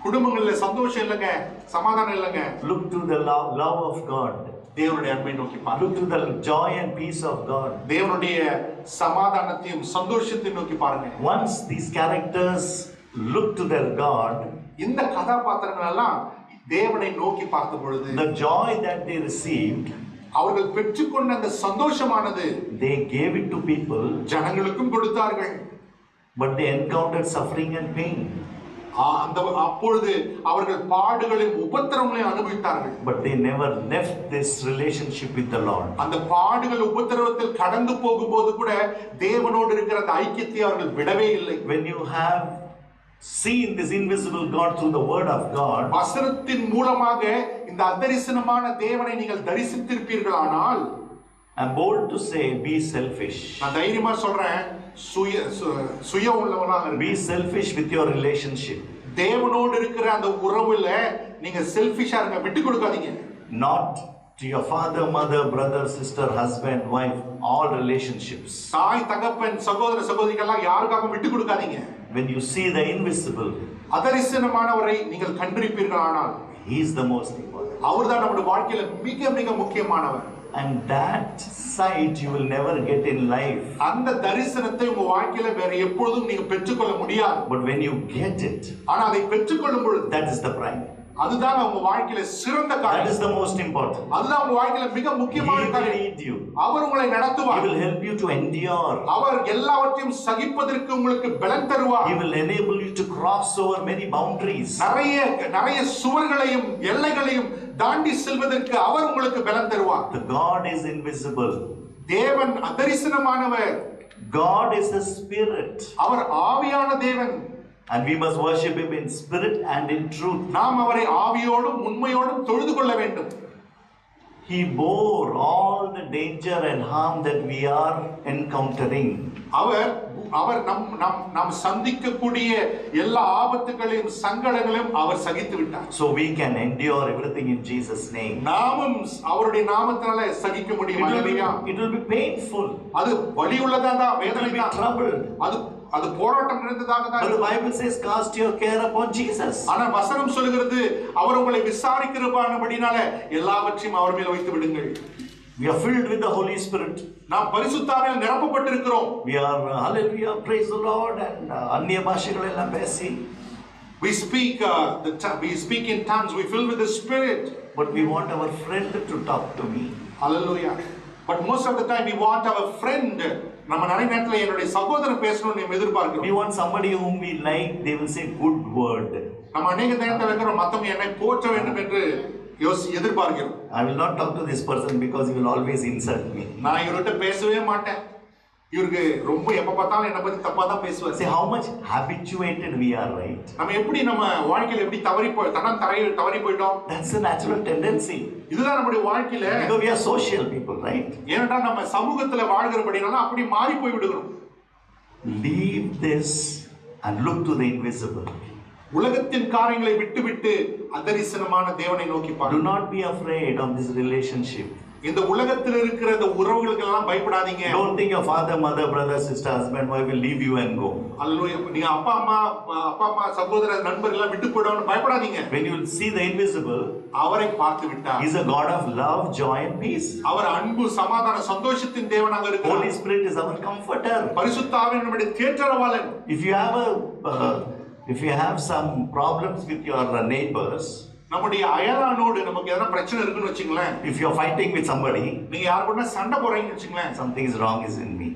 குடும்பங்கள்ல சந்தோஷம் இல்லைங்க, சமாதானம் இல்லைங்க. Look to the love of God. தேவனுடைய அன்பை நோக்கி பாருங்க. Look to the joy and peace of God. தேவனுடைய சமாதானத்தையும் சந்தோஷத்தையும் நோக்கி பாருங்க. Once these characters look to their God, இந்த கதாபாத்திரங்கள் எல்லாம் தேவனை நோக்கி பார்த்த பொழுது the joy that they received, அவர்கள் பெற்றுக்கொண்ட அந்த சந்தோஷமானது they gave it to people, ஜனங்களுக்கும் கொடுத்தார்கள். but they encountered suffering and pain. அப்பொழுது அவர்கள் பாடுகளையும் உபத்திரவங்களையும் அனுபவித்தார்கள். But they never left this relationship with the Lord. அந்த பாடுகள் உபத்திரவத்தில் கடந்து போகும்போது கூட தேவனோடு இருக்கிற அந்த ஐக்கியத்தை அவர்கள் விடவே இல்லை. When you have seen this invisible God through the word of God, வசனத்தின் மூலமாக இந்த அதரிசனமான தேவனை நீங்கள் தரிசித்திருப்பீர்களானால், I'm bold to say, be selfish. நான் தைரியமா சொல்றேன், சுய உள்ளவனாக Be selfish with your relationship. தேவனோடு இருக்கிற அந்த உறவுல நீங்க செல்ஃபிஷா இருங்க, விட்டு கொடுக்காதீங்க. Not to your father, mother, brother, sister, husband, wife, all relationships. தாய், தகப்பன், சகோதர, சகோதரிகள்லாம் யாருக்காகவும் விட்டு கொடுக்காதீங்க. When you see the invisible, அதரிசனமானவரை நீங்கள் கண்டிருப்பீர்களானால், he is the most important. அவர்தான் நம்முடைய வாழ்க்கையில மிக மிக முக்கியமானவர். And that sight you will never get in life. அந்த தரிசனத்தை உங்க வாழ்க்கையில வேற எப்பொழுதும் நீங்க பெற்றுக்கொள்ள முடியாது. But when you get it, ஆனா அதை பெற்றுக்கொள்ளும் பொழுது, that is the prime. அதுதான் உங்க வாழ்க்கையில சிறந்த That காரியம். is the most important. அதுதான் உங்க வாழ்க்கையில மிக முக்கியமான He will காரியம். lead you. அவர் உங்களை He நடத்துவார். will help you to endure. அவர் எல்லாவற்றையும் சகிப்பதற்கு உங்களுக்கு பலன் தருவார். He will enable you to cross over many boundaries. நிறைய சுவர்களையும் எல்லைகளையும் தாண்டி செல்வதற்கு அவர் உங்களுக்கு பலன் தருவார். The God is invisible. தேவன் அதரிசனமானவர். God is a spirit. அவர் ஆவியான தேவன். And we must worship him in spirit and in truth. நாம் அவரை ஆவியோடும் உண்மையோடும் தொழுது கொள்ள வேண்டும். He bore all the danger and harm that we are encountering. அவர் நாம் சந்திக்கக்கூடிய எல்லா ஆபத்துகளையும் சங்கடங்களையும் அவர் சகித்து விட்டார். So we can endure everything in Jesus' name. நாமும் அவருடைய நாமத்தினால சகிக்க முடியும். It will be painful. அது வலி உள்ளதா, வேதனை It will be troubled. அது போராட்டம் நிறைந்ததாக தான். But the Bible says, cast your care upon Jesus. ஆனா வசனம் சொல்கிறது, அவர் உங்களை விசாரிக்கிறபடினால எல்லாவற்றையும் அவர் மேல் வைத்து விடுங்கள். We are filled with the Holy Spirit. நாம் பரிசுத்தாவியால் நிரப்பப்பட்டிருக்கிறோம். We are, hallelujah, praise the Lord, and அந்நிய பாஷைகள் எல்லாம் பேசி. We speak in tongues. We fill with the Spirit. But we want our friend to talk to me. Hallelujah. But most of the time we want our friend. நம்ம நிறைய நேரத்துல என்னுடைய சகோதரன் பேசணும்னு எதிர்பார்க்கிறோம். We want somebody whom we like. They will say good word. நம்ம அநேக நேரத்துல இருக்கிற மத்தவங்க என்னை போற்ற வேண்டும் என்று எதிர்பார்க்கிறோம். I will not talk to this person because he will always insult me. நான் இவர்கிட்ட பேசவே மாட்டேன். இவருக்கு ரொம்ப எப்ப பார்த்தாலும் என்ன பத்தி தப்பா தான் பேசுவார். See how much habituated we are, right? நம்ம எப்படி நம்ம வாழ்க்கையில எப்படி தவறி போயிட்டோம். That's a natural tendency. இதுதான் நம்முடைய வாழ்க்கையில. Because we are social people, right? ஏனென்றால் நம்ம சமூகத்துல வாழ்கிறபடினால அப்படி மாறி போய் விடுகிறோம். Leave this and look to the invisible. உலகத்தின் காரியங்களை விட்டுவிட்டு அதரிசனமான தேவனை நோக்கி பாருங்க. Do not be afraid of this relationship. இந்த உலகத்தில் இருக்கிற இந்த உறவுகளுக்கு எல்லாம் பயப்படாதீங்க. Don't think your father, mother, brother, sister, husband, wife will leave you and go. அல்லேலூயா. நீங்க அப்பா அம்மா சகோதர நண்பர்கள் எல்லாம் விட்டு போய்டுவாங்க பயப்படாதீங்க. When you will see the invisible, அவரை பார்த்து விட்டார். He is a God of love, joy and peace. அவர் அன்பு, சமாதான, சந்தோஷத்தின் தேவனாக இருக்கிறார். Holy Spirit is our comforter. பரிசுத்த ஆவியானவர் நம்முடைய தேற்றரவாளன். If you have some problems with your neighbors, நம்முடைய அயலானோடு நமக்கு எதனா பிரச்சனை இருக்குன்னு வெச்சுங்களேன். if you are fighting with somebody, நீங்க யார் கூட சண்டை போறீங்கன்னு வெச்சுங்களேன். something is wrong is in me.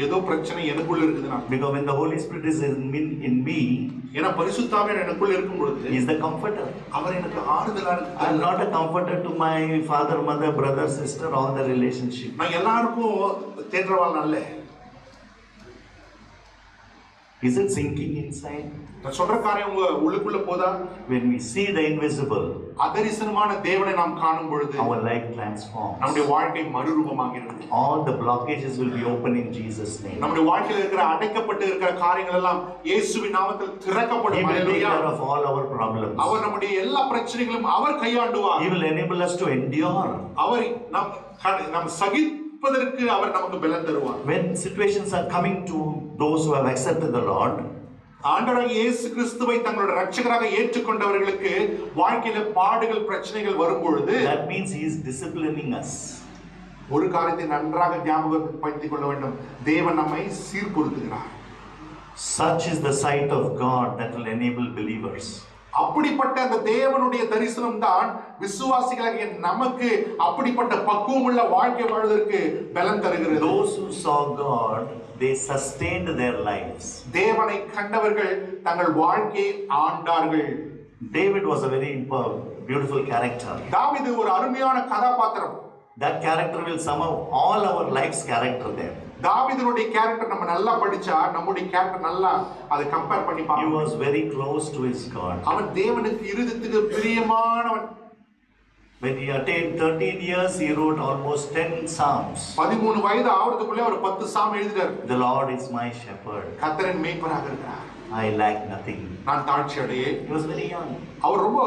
ஏதோ பிரச்சனை எனக்குள்ள இருக்குதுனா. Because when the Holy Spirit is in me, ஏனா பரிசுத்த ஆவியானவர் எனக்குள்ள இருக்கும் பொழுது He is the comforter. அவர் எனக்கு ஆறுதலா இருக்கார். I am not a comforter to my father, mother, brother, sister, all the relationship. நான் எல்லாருக்கும் தேற்றரவாளன் அல்ல. Is it sinking inside? நான் சொல்ற காரியம் உங்க உள்ளுக்குள்ள போதா? When we see the invisible, அதரிசனமான தேவனை நாம் காணும் பொழுது our life transforms. நம்முடைய வாழ்க்கை மறுரூபமாகிறது. All the blockages will be open in Jesus' name. நம்முடைய வாழ்க்கையில் இருக்கிற அடைக்கப்பட்டு இருக்கிற காரியங்கள் எல்லாம் இயேசுவின் நாமத்தில் திறக்கப்படும். He will take care of all our problems. அவர் நம்முடைய எல்லா பிரச்சனைகளும் அவர் கையாண்டுவார். He will enable us to endure. அவர் நாம் சகிப்பதற்கு அவர் நமக்கு பலன் தருவார். When situations are coming to those who have accepted the Lord, ஆண்டவராகிய இயேசு கிறிஸ்துவை தங்களுடைய இரட்சகராக ஏற்றுக்கொண்டவர்களுக்கு வாழ்க்கையில பாடுகள் பிரச்சனைகள் வரும் பொழுது, that means he is disciplining us. ஒரு காரியத்தை நன்றாக ஞாபகப்படுத்திக் கொள்ள வேண்டும். தேவன் நம்மை சீர்படுத்துகிறார். Such is the sight of God that will enable believers. அப்படிப்பட்ட அந்த தேவனுடைய தரிசனம் தான் விசுவாசிகளாகிய நமக்கு அப்படிப்பட்ட பக்குவமுள்ள வாழ்க்கை வாழ்வதற்கு பலன் தருகிறது. Those who saw God, they sustained their lives. தேவனை கண்டவர்கள் தங்கள் வாழ்க்கையை ஆண்டார்கள். David was a very beautiful character. தாவீது ஒரு அருமையான கதாபாத்திரம். That character will sum up all our life's character there. தாவீதுடைய கேரக்டர் நம்ம நல்லா படிச்சா நம்முடைய கேரக்டர் நல்லா அதை கம்பேர் பண்ணி He பார்க்கணும். was very close to his God. அவன் தேவனுக்கு இருதயத்துக்கு பிரியமானவன். When he attained 13 years, he wrote almost 10 psalms. 13 வயது ஆவறதுக்குள்ளே அவர் 10 சாம் எழுதினார். The Lord is my shepherd. கர்த்தரின் மேய்ப்பராக இருக்கிறார். I lack nothing. நான் தாழ்ச்சி அடையே. He was very young. அவர் ரொம்ப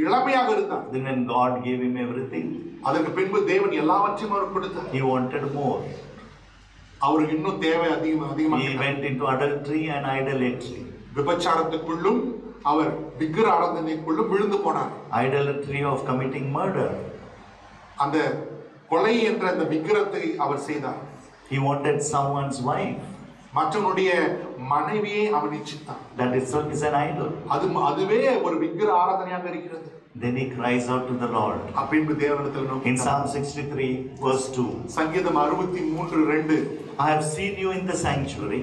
இளமையாக இருந்தார். Then when God gave him everything, அதற்கு பின்பு தேவன் எல்லாவற்றையும் அவருக்கு கொடுத்தார். he wanted more. அவருக்கு இன்னும் தேவை அதிகமாக. He went into adultery and idolatry. விபச்சாரத்துக்குள்ளும் அவர் விக்கிர ஆராதனைக்குள்ளும் விழுந்து போனார். Idolatry of committing murder. அந்த கொலை என்ற அந்த விக்கிரத்தை அவர் செய்தார். He wanted someone's wife. மற்றவனுடைய மனைவியை அவன் இச்சித்தான். That itself is an idol. அதுவே ஒரு விக்கிர ஆராதனையாக இருக்கிறது. Then he cries out to the Lord. பின்பு தேவனிடத்தில் நோக்கி In Psalm 63 verse 2. சங்கீதம் 63:2. I have seen you in the sanctuary.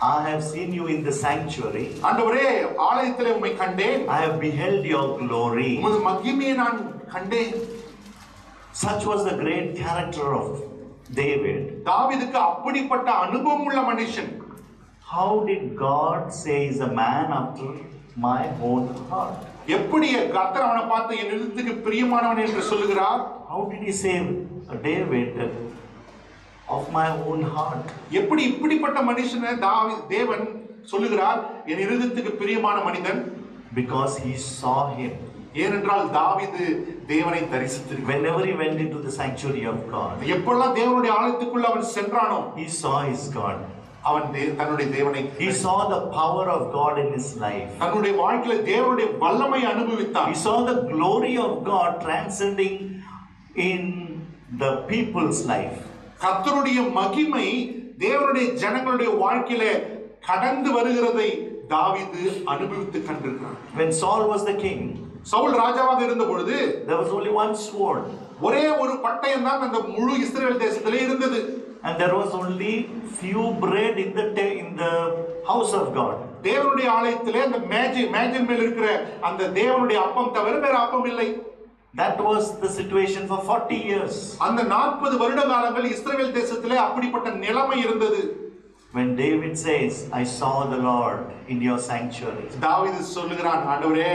I have seen you in the sanctuary. ஆண்டவரே ஆலயத்திலே உம்மை கண்டேன். I have beheld your glory. உமது மகிமையை நான் கண்டேன். Such was the great character of David. தாவீதுக்கு அப்படிப்பட்ட அனுபவம் உள்ள மனுஷன். How did God say is a man after my own heart? எப்படி கர்த்தர் அவனை பார்த்து என் இதயத்துக்கு பிரியமானவன் என்று சொல்லுகிறார்? How did he say David of my own heart? எப்படி இப்படிப்பட்ட மனுஷனை தேவன் சொல்லுகிறார் என் இதயத்துக்கு பிரியமான மனிதன்? Because he saw him. ஏனென்றால் தாவீது தேவனை தரிசித்திருக்கிறார். Whenever he went into the sanctuary of God, எப்பொழுதெல்லாம் தேவனுடைய ஆலயத்துக்குள்ள அவன் சென்றானோ, he saw his God. அவன் தன்னுடைய தேவனை, He saw the power of God in his life. தன்னுடைய வாழ்க்கையில தேவனுடைய வல்லமை அனுபவித்தான். He saw the glory of God transcending in the people's life. கர்த்தருடைய மகிமை தேவனுடைய ஜனங்களுடைய வாழ்க்கையில கடந்து வருகிறதை தாவீது அனுபவித்து கண்டிருக்கிறான். When Saul was the king, Saul ராஜாவாக இருந்த பொழுது there was only one sword. ஒரே ஒரு பட்டயம் தான் அந்த முழு இஸ்ரவேல் தேசத்திலே இருந்தது. And there was only few bread in the house of God. தேவனுடைய ஆலயத்திலே அந்த மேஜின் மேல் இருக்கிற அந்த தேவனுடைய அப்பம் தவிர வேற அப்பம் இல்லை. That was the situation for 40 years. அந்த 40 வருட காலங்கள் இஸ்ரவேல் தேசத்திலே அப்படிப்பட்ட நிலைமை இருந்தது. When David says, I saw the Lord in your sanctuary. தாவீது சொல்லுகிறான், ஆண்டவரே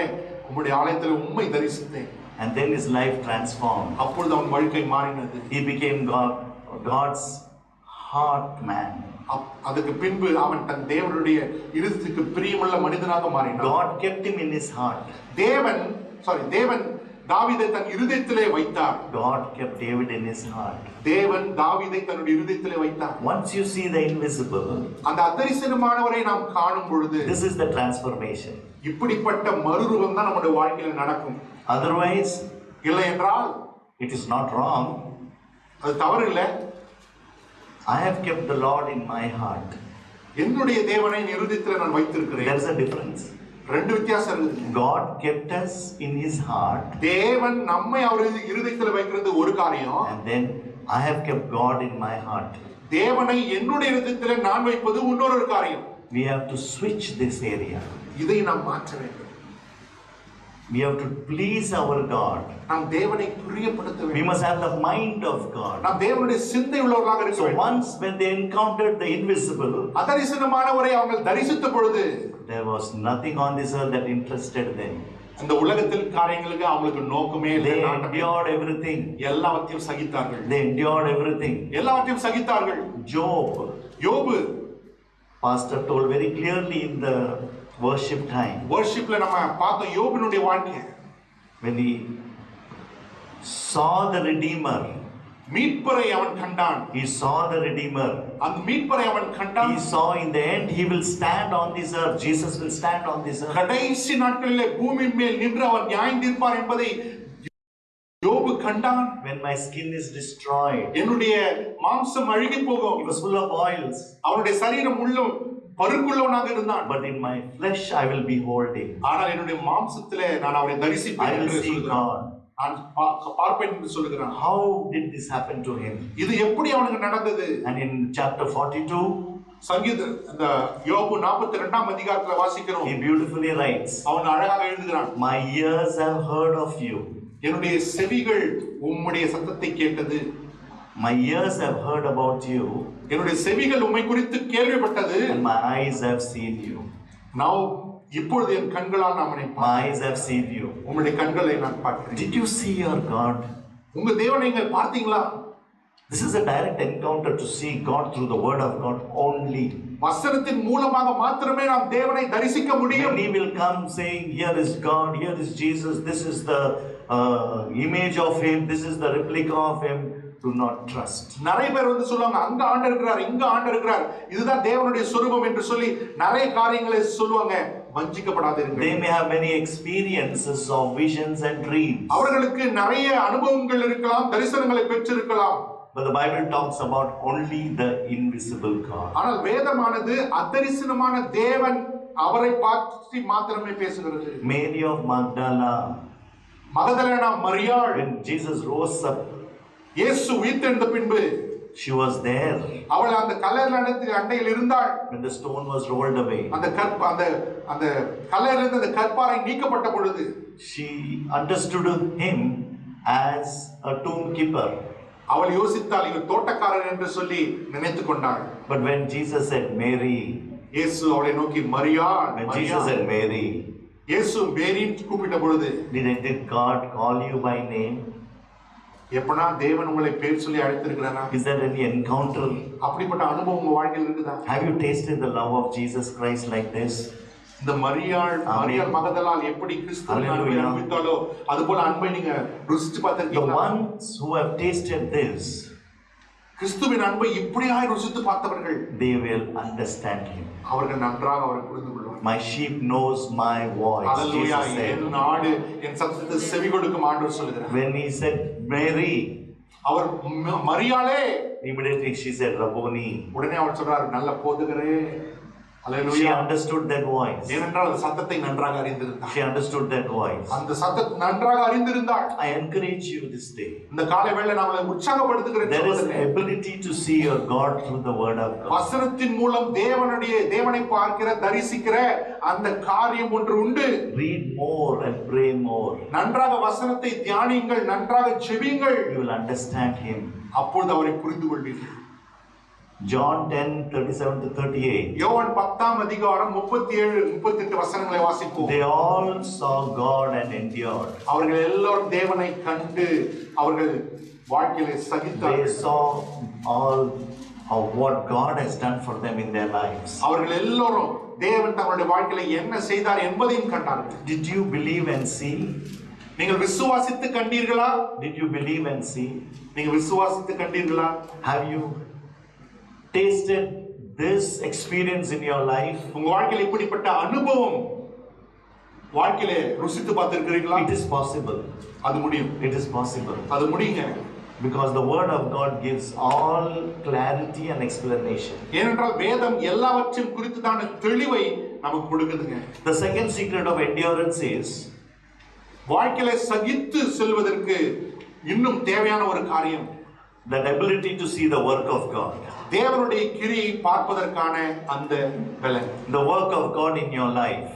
உம்முடைய ஆலயத்தில் உம்மை தரிசித்தேன். And then his life transformed. அப்பொழுது அவன் வாழ்க்கை மாறினது. He became God's heart man. அதுக்கு பின்பு அவன் தன் தேவனுடைய இருதயத்துக்கு பிரியமுள்ள மனிதனாக மாறினான். God kept him in his heart. தேவன் தாவீதை தன் இருதயத்திலே வைத்தார். God kept David in his heart. தேவன் தாவீதை தன்னுடைய இருதயத்திலே வைத்தார். Once you see the invisible, அந்த அதரிசனமானவரை நாம் காணும் பொழுது, this is the transformation. இப்படிப்பட்ட மறுரூபம் தான் நம்முடைய வாழ்க்கையில் நடக்கும். Otherwise, இல்லை என்றால் it is not wrong. அது தவறு இல்லை. I have kept the Lord in my heart. என்னுடைய தேவனை இருதயத்திலே நான் வைத்திருக்கிறேன். There is a difference. ரெண்டு வித்தியாசம் இருக்கு. God kept us in his heart. தேவன் நம்மை அவரது இருதயத்தில் வைக்கிறது ஒரு காரியம். And then I have kept God in my heart. தேவனை என்னுடைய இருதயத்திலே நான் வைப்பது இன்னொரு காரியம். We have to switch this area. இதை நாம் மாற்ற வேண்டும். We have to please our God. நாம் தேவனை பிரியப்படுத்த We வேண்டும். must have the mind of God. நாம் தேவனுடைய சிந்தை உள்ளவர்களாக இருக்க So வேண்டும். once when they encountered the invisible, அதரிசனமானவரை அவர்கள் தரிசித்த பொழுது there was nothing on this earth that interested them. அந்த உலகத்தில் காரியங்களுக்கு அவங்களுக்கு நோக்கமே இல்லை, They நாட்டமே இல்லை. endured everything. எல்லாவற்றையும் சகித்தார்கள். They endured everything. எல்லாவற்றையும் சகித்தார்கள். Job, யோபு pastor told very clearly in the worship time, வர்ஷிப்ல நம்ம பார்த்தோம் யோபினுடைய வாழ்க்கை. when he saw the Redeemer, மீட்பரை அவன் கண்டான். he saw the Redeemer. அந்த மீட்பரை அவன் கண்டான். He saw in the end he will stand on this earth. Jesus will stand on this earth. கடைசி நாட்களிலே பூமியின் மேல் நின்று அவர் நியாயம் தீர்ப்பார் என்பதை யோபு கண்டான். When my skin is destroyed, என்னுடைய மாம்சம் அழுகி போகும். he was full of boils, அவனுடைய சரீரம் உள்ளும் பருக்குள்ளவனாக இருந்தான். but in my flesh I will behold him. ஆனால் என்னுடைய மாம்சத்திலே நான் அவரை I தரிசிப்பேன் will என்று see சொல்கிறான். God. நான் பார்ப்பேன் என்று சொல்கிறான். How did this happen to him? இது எப்படி அவனுக்கு நடந்தது? And in chapter 42, சங்கீத அந்த யோபு 42ஆம் அதிகாரத்துல வாசிக்கிறோம். he beautifully writes, அவன் அழகாக எழுதுகிறான். my ears have heard of you. என்னுடைய செவிகள் உம்முடைய சத்தத்தை கேட்டது. My ears have heard about you, என்னுடைய செவிகள் உம்மை குறித்து கேள்விப்பட்டது. and my eyes have seen you. நான் இப்பொழுது என் கண்களால் நான் அவனை My eyes have seen you. உம்முடைய கண்களை நான் பார்க்கிறேன். Did you see your God? உங்க தேவனை நீங்கள் பார்த்தீங்களா? This is a direct encounter to see God through the word of God only. வசனத்தின் மூலமாக மாத்திரமே நாம் தேவனை தரிசிக்க முடியும். Many will come saying, here is God, here is Jesus, this is the image of him, this is the replica of him. Do not trust. நிறைய பேர் வந்து சொல்லுவாங்க, அங்க ஆண்டு இருக்கிறார், இங்க ஆண்டு இருக்கிறார், இதுதான் தேவனுடைய சொரூபம் என்று சொல்லி நிறைய காரியங்களை சொல்லுவாங்க. வஞ்சிக்கப்படாதீர்கள். They may have many experiences of visions and dreams, அவர்களுக்கு நிறைய அனுபவங்கள் இருக்கலாம், தரிசனங்களை பெற்றிருக்கலாம். but the Bible talks about only the invisible God. ஆனால் வேதமானது அதரிசனமான தேவன் அவரை பற்றி மாத்திரமே பேசுகிறது. Mary of Magdala, மகதலேனா மரியாள், when Jesus rose up, இயேசு உயிர்த்தெழுந்த பின்பு she was there. அவள் அந்த கல்லறையில் அண்டையில் இருந்தாள். When the stone was rolled away, அந்த அந்த கல்லறையிலிருந்து அந்த கற்பாறை நீக்கப்பட்ட பொழுது she understood him as a tomb keeper. அவள் யோசித்தாள், இவர் தோட்டக்காரர் என்று சொல்லி நினைத்துக் கொண்டாள். But when Jesus said Mary, இயேசு அவளை நோக்கி மரியாள், when Jesus said Mary, இயேசு மேரின்னு கூப்பிட்ட பொழுது did God call you by name? எப்பனா தேவன் உங்களை பேர் சொல்லி அழைத்திருக்கிறாரா? Is there any encounter? அப்படிப்பட்ட அனுபவம் உங்க வாழ்க்கையில் இருக்குதா? Have you tasted the love of Jesus Christ like this? இந்த மரியாள் மகதலால் எப்படி கிறிஸ்துவின் அன்பை அனுபவித்தாலோ அதுபோல அன்பை நீங்க ருசிச்சு The பார்த்திருக்கீங்களா? ones who have tasted this, கிறிஸ்துவின் அன்பை இப்படியாய் ருசித்து பார்த்தவர்கள் they will understand him. அவர்கள் நன்றாக அவரை புரிந்து கொள்வார்கள். My sheep knows my voice, hallelujah. Jesus said. என் ஆடு என் சத்தத்தை செவி கொடுக்கும் ஆண்டவர் சொல்கிறார். When he said Mary, our மரியாளே, immediately she said Rabboni. உடனே அவர் சொல்றார், நல்ல போதகரே. She hallelujah. understood that voice. ஏனென்றால் அந்த சத்தத்தை நன்றாக அறிந்திருந்தார். She understood that voice. அந்த சத்தத்தை நன்றாக அறிந்திருந்தாள். I encourage you this day. இந்த காலை வேளை நான் உங்களை உற்சாகப்படுத்துகிறேன். There is an ability to see your God through the word of God. வசனத்தின் மூலம் தேவனை பார்க்கிற தரிசிக்கிற அந்த காரியம் ஒன்று உண்டு. Read more and pray more. நன்றாக வசனத்தை தியானியுங்கள், நன்றாக ஜெபியுங்கள். You will understand him. அப்பொழுது அவரை புரிந்து கொள்வீர்கள். John 10:37 to 38. யோவான் 10ஆம் அதிகாரம் 37-38 வசனங்களை வாசிப்போம். They all saw God and endured. அவர்கள் எல்லாரும் தேவனை கண்டு அவர்கள் வாழ்க்கையிலே They சகித்தார்கள். saw all of what God has done for them in their lives. அவர்கள் எல்லாரும் தேவன் தங்களுடைய வாழ்க்கையில என்ன செய்தார் என்பதையும் கண்டார்கள். Did you believe and see? நீங்கள் விசுவாசித்து கண்டீர்களா? Did you believe and see? நீங்கள் விசுவாசித்து கண்டீர்களா? Have you tasted this experience in your life? உங்க வாழ்க்கையில இப்படிப்பட்ட அனுபவம் வாழ்க்கையில ருசித்து பார்த்திருக்கிறீர்களா? It is possible. அது முடியும். It is possible. அது முடியுங்க. Because the word of God gives all clarity and explanation. ஏனென்றால் வேதம் எல்லாவற்றையும் குறித்துதான தெளிவை நமக்கு கொடுக்குதுங்க. The second secret of endurance is வாழ்க்கையில சகித்து செல்வதற்கு இன்னும் தேவையான ஒரு காரியம், that ability to see the work of God. தேவனுடைய கிரியை பார்ப்பதற்கான அந்த பலன். The work of God in your life.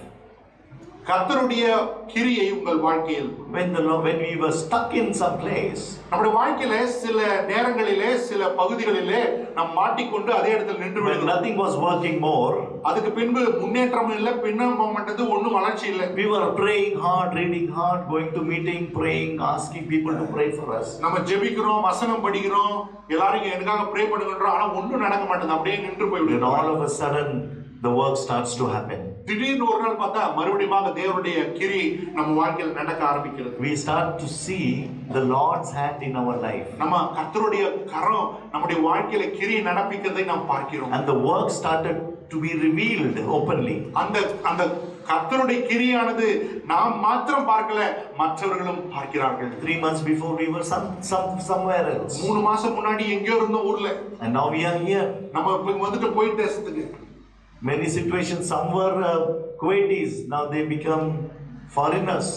கர்த்தருடைய கிரியை உங்கள் வாழ்க்கையில் when we were stuck in some place, நம்முடைய வாழ்க்கையில சில நேரங்களிலே சில பகுதிகளிலே நாம் மாட்டிக்கொண்டு அதே இடத்துல நின்று when விடுகிறோம். nothing was working more, அதுக்கு பின்பு முன்னேற்றம் இல்லை, பின்னம் மாட்டது, ஒண்ணும் வளர்ச்சி இல்லை. we were praying hard, reading hard, going to meeting, praying, asking people to pray for us. நம்ம ஜெபிக்கிறோம், வசனம் படிக்கிறோம், எல்லாரும் எனக்காக ப்ரே பண்ணுங்கன்றோம், ஆனா ஒண்ணும் நடக்க மாட்டேங்குது, அப்படியே நின்று போய் Then விடுறோம். all of a sudden the work starts to happen. திடீர்னு ஒரு நாள் பார்த்தா மறுபடியும் தேவனுடைய கிரி நம்ம வாழ்க்கையில் நடக்க ஆரம்பிக்கிறது. We start to see the Lord's hand in our life. நம்ம கர்த்தருடைய கரம் நம்முடைய வாழ்க்கையில கிரி நடப்பிக்கிறதை நாம் பார்க்கிறோம். And the work started to be revealed openly. அந்த கர்த்தருடைய கிரியானது நாம் மாத்திரம் பார்க்கல, மற்றவர்களும் பார்க்கிறார்கள். 3 months before we were somewhere else. 3 மாசம் முன்னாடி எங்கேயோ இருந்த ஊர்ல, And now we are here. நம்ம இப்ப வந்துட்டு போய் தேசத்துக்கு. Many situations, some were Kuwaitis, now they become foreigners.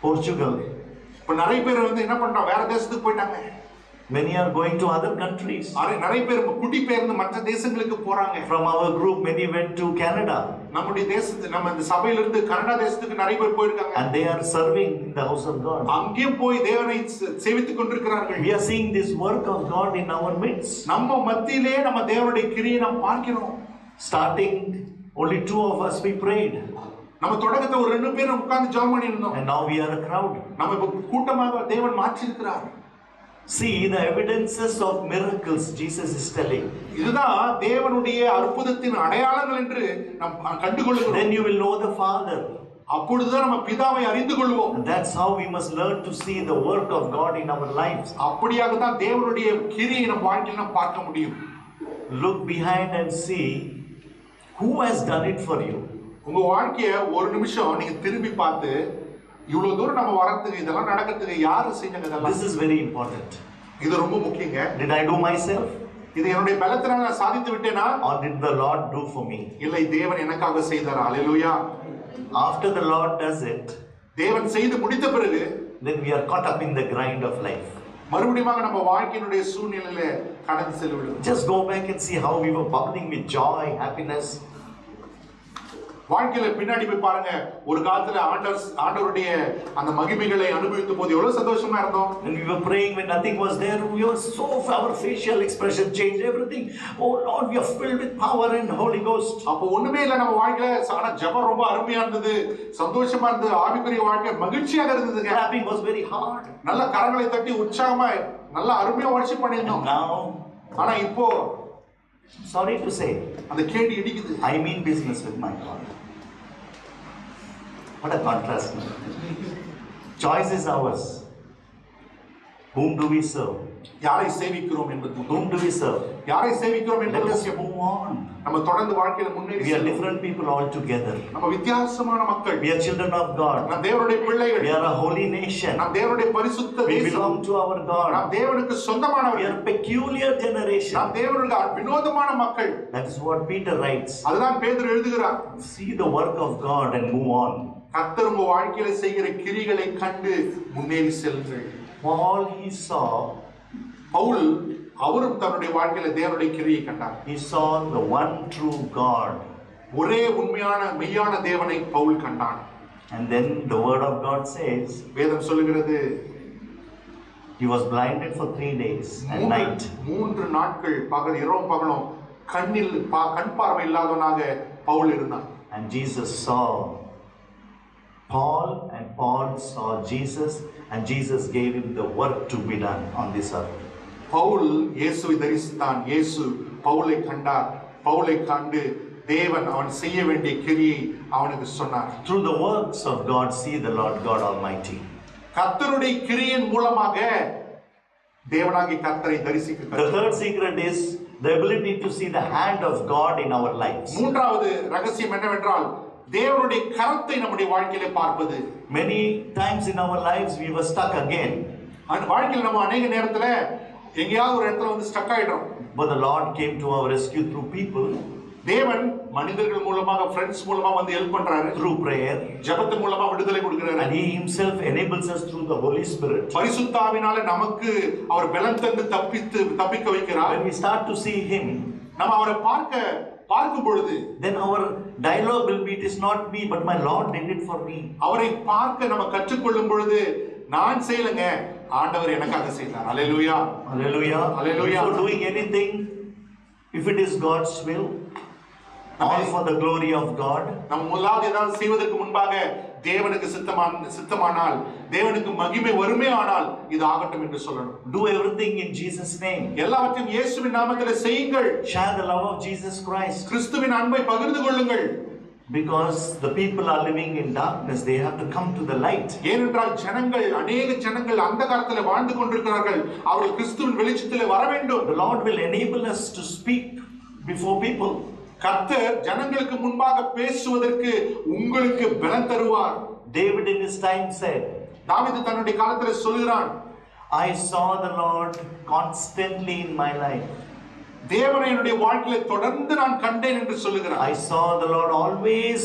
Portugal. இப்ப நிறைய பேர் என்ன பண்றாங்க, வேற தேசத்துக்கு போயிட்டாங்க. Many are going to other countries. நிறைய பேர் குடிபெயர்ந்து மற்ற தேசங்களுக்கு போறாங்க. From our group, many went to Canada. நம்முடைய தேசத்து நம்ம இந்த சபையில இருந்து கனடா தேசத்துக்கு நிறைய பேர் போயிருக்காங்க. And they are serving in the house of God. அங்கே போய் தேவனை சேவித்துக் கொண்டிருக்கிறார்கள். We are seeing this work of God in our midst. நம்ம மத்தியிலே நம்ம தேவனுடைய கிரியை நாம் பார்க்கிறோம். Starting, only 2 of us we prayed. நம்ம தொடக்கத்துல ஒரு 2 பேர் உட்கார்ந்து ஜெபம் பண்ணி இருந்தோம். And now we are a crowd. நம்ம இப்ப கூட்டமாக தேவன் மாற்றி இருக்கிறார். See the evidences of miracles Jesus is telling. இதுதான் தேவனுடைய அற்புதத்தின் அடையாளங்கள் என்று நாம் கண்டுகொள்கிறோம். Then you will know the Father. அப்பொழுதுதான் நம்ம பிதாவை அறிந்து கொள்வோம். And that's how we must learn to see the work of God in our lives. அப்படியாக தான் தேவனுடைய கிரியை நம் வாழ்க்கையில் நாம் பார்க்க முடியும். Look behind and see who has done it for you. உங்க வாழ்க்கையை ஒரு நிமிஷம் நீங்க திரும்பி பார்த்து, இவ்வளவு தூரம் நம்ம வரதுக்கு, இதெல்லாம் நடக்கிறதுக்கு யாரு செஞ்சங்க இதெல்லாம்? This is very important. இது ரொம்ப முக்கியங்க. Did I do myself? இது என்னுடைய பலத்தினால நான் சாதித்து விட்டேனா? Or did the Lord do for me? இல்லை, தேவன் எனக்காக செய்தார். அல்லேலூயா. After the Lord does it, தேவன் செய்து முடித்த பிறகு then we are caught up in the grind of life. மறுபடியும் நம்ம வாழ்க்கையினுடைய சூழ்நிலையில கடந்து செல்லுவோம். Just go back and see how we were bubbling with joy, happiness. வாழ்க்கையில பின்னாடி போய் பாருங்க, ஒரு காலத்துல ஆண்டவருடைய அந்த மகிமைகளை அனுபவித்த போது எவ்வளவு சந்தோஷமா இருந்தோம். When we were praying, when nothing was there, we were so, our facial expression changed, everything. Oh Lord, we are filled with power and Holy Ghost. அப்போ ஒண்ணுமே இல்ல நம்ம வாழ்க்கையில, ஆனா ஜெபம் ரொம்ப அருமையா இருந்தது, சந்தோஷமா இருந்தது, ஆவிக்குரிய வாழ்க்கை மகிழ்ச்சியாக இருந்ததுங்க. Clapping was very hard. நல்ல கரங்களை தட்டி உற்சாகமா நல்ல அருமையா வர்ஷிப் பண்ணிருந்தோம். Now, ஆனா இப்போ sorry to say, அந்த கேடி இடிக்குது. I mean business with my God. What a contrast. Choice is ours. Whom do we serve? யாரை சேவிக்கிறோம் என்பது. Whom do we serve? யாரை சேவிக்கிறோம் Let என்பது. us move on. நம்ம தொடர்ந்து வாழ்க்கையில முன்னேறி We are different people altogether. நம்ம வித்தியாசமான மக்கள். We are children of God. நாம் தேவனுடைய பிள்ளைகள். We are a holy nation. நாம் தேவனுடைய பரிசுத்த We தேசம். belong to our God. நாம் தேவனுக்கு We சொந்தமானவர்கள். are peculiar generation. நாம் தேவனுடைய வினோதமான மக்கள். That is what Peter writes. அதுதான் பேதுரு எழுதுகிறார். See the work of God and move on. கர்த்தர் உங்க வாழ்க்கையில செய்கிற கிரிகளை கண்டு முன்னேறி செல்லுங்கள். Paul, he saw, பவுல் அவரும் தன்னுடைய வாழ்க்கையில தேவனுடைய கிரியை கண்டார். he saw the one true God. ஒரே உண்மையான மெய்யான தேவனை பவுல் கண்டான். And then the word of God says, வேதம் சொல்லுகிறது, he was blinded for 3 days and night. 3 நாட்கள் பகல் இரவும் பகலும் கண் பார்வை இல்லாதவனாக பவுல் இருந்தான். And Jesus saw Paul, and Paul saw Jesus, and Jesus gave him the work to be done on this earth. Pavul இயேசுவை தரிசித்தான். இயேசு பவுலை கண்டார். பவுலை கண்டு தேவன் அவன் செய்ய வேண்டிய கிரியை அவனுக்கு சொன்னார். Through the works of God, see the Lord God Almighty. கர்த்தருடைய கிரியின் மூலமாக தேவனாகிய கர்த்தரை தரிசிக்க. The third secret is the ability to see the hand of God in our lives. மூன்றாவது ரகசியம் என்னவென்றால், தேவனுடைய கரத்தை நம்முடைய வாழ்க்கையிலே பார்ப்பது. Many times in our lives we were stuck again. வாழ்க்கையில் நம்ம அநேக நேரத்துல எங்கேயாவது ஒரு இடத்துல வந்து stuck ஆயிடுறோம். But the Lord came to our rescue through people. தேவன் மனிதர்கள் மூலமாக, ஃப்ரெண்ட்ஸ் மூலமா வந்து ஹெல்ப் பண்றாரு. Through prayer. ஜெபத்தின் மூலமா விடுதலை கொடுக்கிறாரு. And he himself enables us through the Holy Spirit. பரிசுத்த ஆவியானவராலே நமக்கு அவர் பலம் தந்து தப்பிக்க வைக்கிறார். When we start to see him, நம்ம அவரை பார்க்கும் பொழுது then our dialogue will be, it is not me, but my Lord did it for me. அவரை பார்க்க நம்ம கற்றுக்கொள்ளும் பொழுது நான் செய்யலங்க, ஆண்டவர் எனக்காக செய்தார். அல்லேலூயா, Hallelujah. Hallelujah. Before doing anything, if it is God's will, all for the glory of God, நம்ம முதலாவது ஏதாவது செய்வதற்கு முன்பாக தேவனுக்கு சித்தமானால், தேவனுக்கு மகிமை வருமே ஆனால் இது ஆகட்டும் என்று சொல்லணும். do everything in Jesus' name. எல்லாவற்றையும் இயேசுவின் நாமத்திலே செய்யுங்கள். Share the love of Jesus Christ. கிறிஸ்துவின் அன்பை பகிர்ந்து கொள்ளுங்கள். Because the people are living in darkness, they have to come to the light. ஏனென்றால் அநேக ஜனங்கள் அந்தகாரத்தில் வாழ்ந்து கொண்டிருக்கிறார்கள். அவர்கள் கிறிஸ்துவின் வெளிச்சத்திலே வர வேண்டும். The Lord will enable us to speak before people. கர்த்தர் ஜனங்களுக்கு முன்பாக பேசுவதற்கு உங்களுக்கு பலம் தருவார். David in his time said, தாவீது தன்னுடைய காலத்தில் சொல்கிறான், I saw the Lord constantly in my life. தேவனை என்னுடைய வாழ்க்கையில தொடர்ந்து நான் கண்டேன் என்று சொல்லுகிறார். I saw the Lord always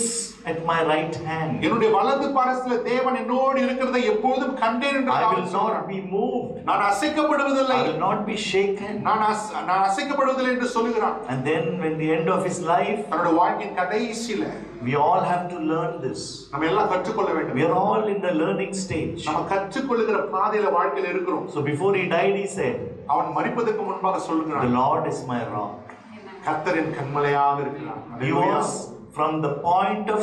at my right hand. என்னுடைய வலது பாரசில தேவன் என்னோடு இருக்கிறதை எப்பொழுதும் கண்டேன் என்று I will not be moved. நான் அசைக்கப்படுவதில்லை. I will not be shaken. நான் அசைக்கப்படுவதில்லை என்று சொல்லுகிறான். And then when the end of his life, தன்னுடைய வாழ்க்கையின் கடைசியில we all have to learn this. நம்ம எல்லாம் கற்றுக்கொள்ள வேண்டும். We are all in the learning stage. நம்ம கற்றுக்கொள்ளுகிற பாதையில வாழ்க்கையில இருக்கிறோம். So before he died, he said, அவன் மரிப்பதற்கு முன்பாக சொல்லுகிறான், the Lord is my rock. கர்த்தரின் கன்மலையாக இருக்கிறார். He was from the point of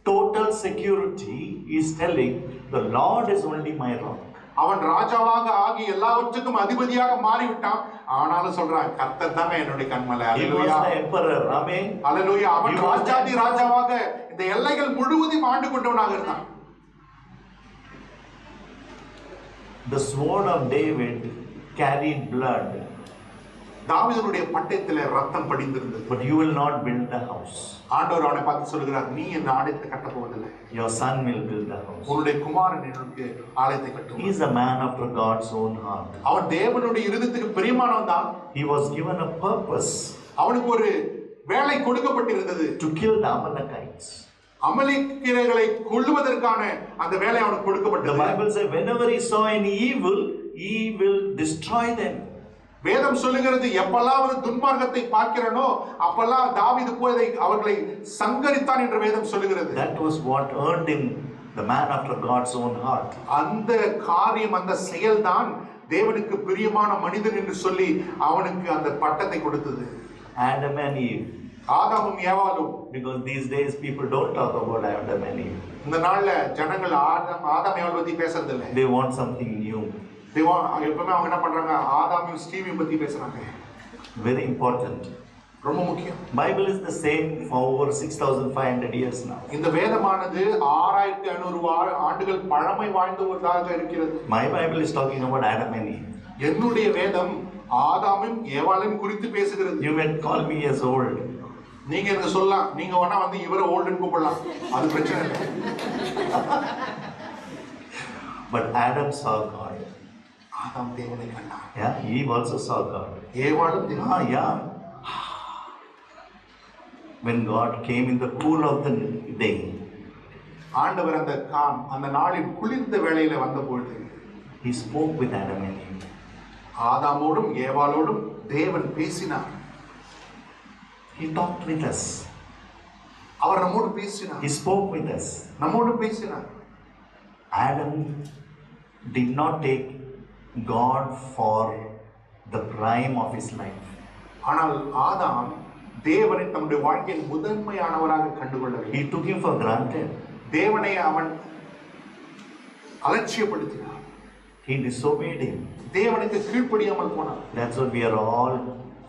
total security, he is telling, the Lord is only my rock. அவன் ராஜாவாக ஆகி எல்லாவற்றுக்கும் அதிபதியாக மாறிவிட்டான். ஆனாலும் சொல்றான், கர்த்தர் தாங்க என்னுடைய கன்மலை. He was the emperor. Amen. அல்லேலூயா. அவன் ராஜாவாக இந்த எல்லைகள் முழுவதும் ஆண்டு கொண்டவனாக இருந்தான். The sword of David carried blood. தாவீதுடைய பட்டயத்திலே ரத்தம் படிந்திருந்தது. But you will not build the house. ஆண்டவர் அவனை பார்த்து சொல்கிறார், நீ இந்த ஆலயத்தை கட்டப் போவதில்லை. Your son will build the house. உன்னுடைய குமாரன் எனக்கு ஆலயத்தை கட்டுவான். He is a man after God's own heart. அவன் தேவனுடைய இருதயத்துக்கு பிரியமானவன் தான். He was given a purpose. அவனுக்கு ஒரு வேலை கொடுக்கப்பட்டிருந்தது. To kill the Amalekites. அமலேக்கியர்களை கொல்லுவதற்கான அந்த வேலை அவனுக்கு கொடுக்கப்பட்டது. The Bible says whenever he saw any evil, he will destroy them. வேதம் சொல்லுகிறது, எப்பெல்லாம் ஒரு துன்மார்க்கத்தை பார்க்கிறனோ அப்பெல்லாம் தாவீது போய் அவர்களை சங்கரித்தான் என்று வேதம் சொல்லுகிறது. That was what earned him the man after God's own heart. அந்த காரியம், அந்த செயல்தான் தேவனுக்கு பிரியமான மனிதன் என்று சொல்லி அவனுக்கு அந்த பட்டத்தை கொடுத்தது. Adam and Eve. ஆதாமும் ஏவாளும். Because these days people don't talk about Adam and Eve. இந்த நாள்ல ஜனங்கள் ஆதாம் ஏவாள் பத்தி பேசுறது இல்லை. They want something new. எப்பவுமே அவங்க என்ன பண்றாங்க, ஆதாமையும் ஸ்டீவையும் பத்தி பேசுறாங்க. Very important. ரொம்ப முக்கியம். Bible is the same for over 6500 years now. இந்த வேதமானது 6500 ஆண்டுகள் பழமை வாய்ந்ததாக இருக்கிறது. My Bible is talking about Adam and Eve. என்னுடைய வேதம் ஆதாமும் ஏவாளையும் குறித்து பேசுகிறது. You may call me as old. நீங்க எனக்கு சொல்லலாம், நீங்க வேணா வந்து இவரை ஓல்டுன்னு கூப்பிடலாம், அது பிரச்சனை இல்லை. But Adam saw God. ஆதாம் தேவனை கண்டான். Yeah, Eve also saw God. ஏவாளும் Yeah. When God came in the cool of the day, ஆண்டவர் அந்த நாளின் குளிர்ந்த வேளையில வந்த பொழுது he spoke with Adam and Eve. ஆதாமோடும் ஏவாளோடும் தேவன் பேசினார். He talked with us. அவர் நம்மோடு பேசினார். He spoke with us. நம்மோடு பேசினார். Adam did not take God for the prime of his life. ஆனால் ஆதாம் தேவனை தம்முடைய வாழ்க்கையின் முதன்மையானவராக கண்டுகொள்ளவில்லை. He took him for granted. தேவனை அவன் அலட்சியப்படுத்தினான். He disobeyed him. தேவனுக்கு கீழ்ப்படியாமல் போனான். That's why we are all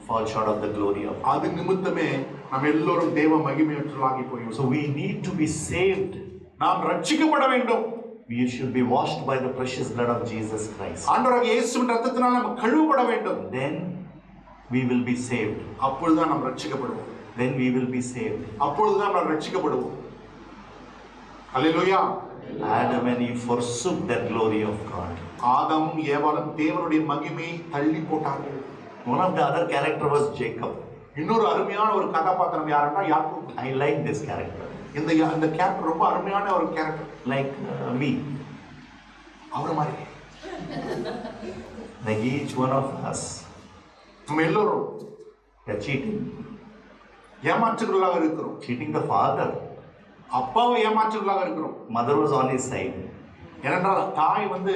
fall short of the glory of God. அது நிமித்தமே நாம் எல்லோரும் தேவ மகிமையற்றவர்களாகி போய்விட்டோம். So we need to be saved. நாம் ரட்சிக்கப்பட வேண்டும். We should be washed by the precious blood of Jesus Christ. ஆண்டவராகிய இயேசுவின் இரத்தத்தினால் நாம் கழுவப்பட வேண்டும். Then we will be saved. அப்பொழுதுதான் நாம் ரட்சிக்கப்படுவோம். Then we will be saved. அப்பொழுதுதான் நாம் ரட்சிக்கப்படுவோம். அல்லேலூயா. Adam and Eve forsook that glory of God. ஆதாமும் ஏவாளும் தேவனுடைய மகிமையை தள்ளி போட்டார்கள். One of the other character was Jacob. இன்னொரு அருமையான ஒரு கதாபாத்திரம் யாருன்னா யாக்கோபு. I like this character. இந்த கேரக்டர் ரொம்ப அருமையான ஒரு கேரக்டர். Like me. அவர மாதிரி. Like each one of us. நம்ம எல்லோரும் They're cheating. ஏமாற்றுகளாக இருக்கிறோம். Cheating the father. அப்பாவை ஏமாற்றுகளாக இருக்கிறோம். Mother was on his side. ஏனென்றால் தாய் வந்து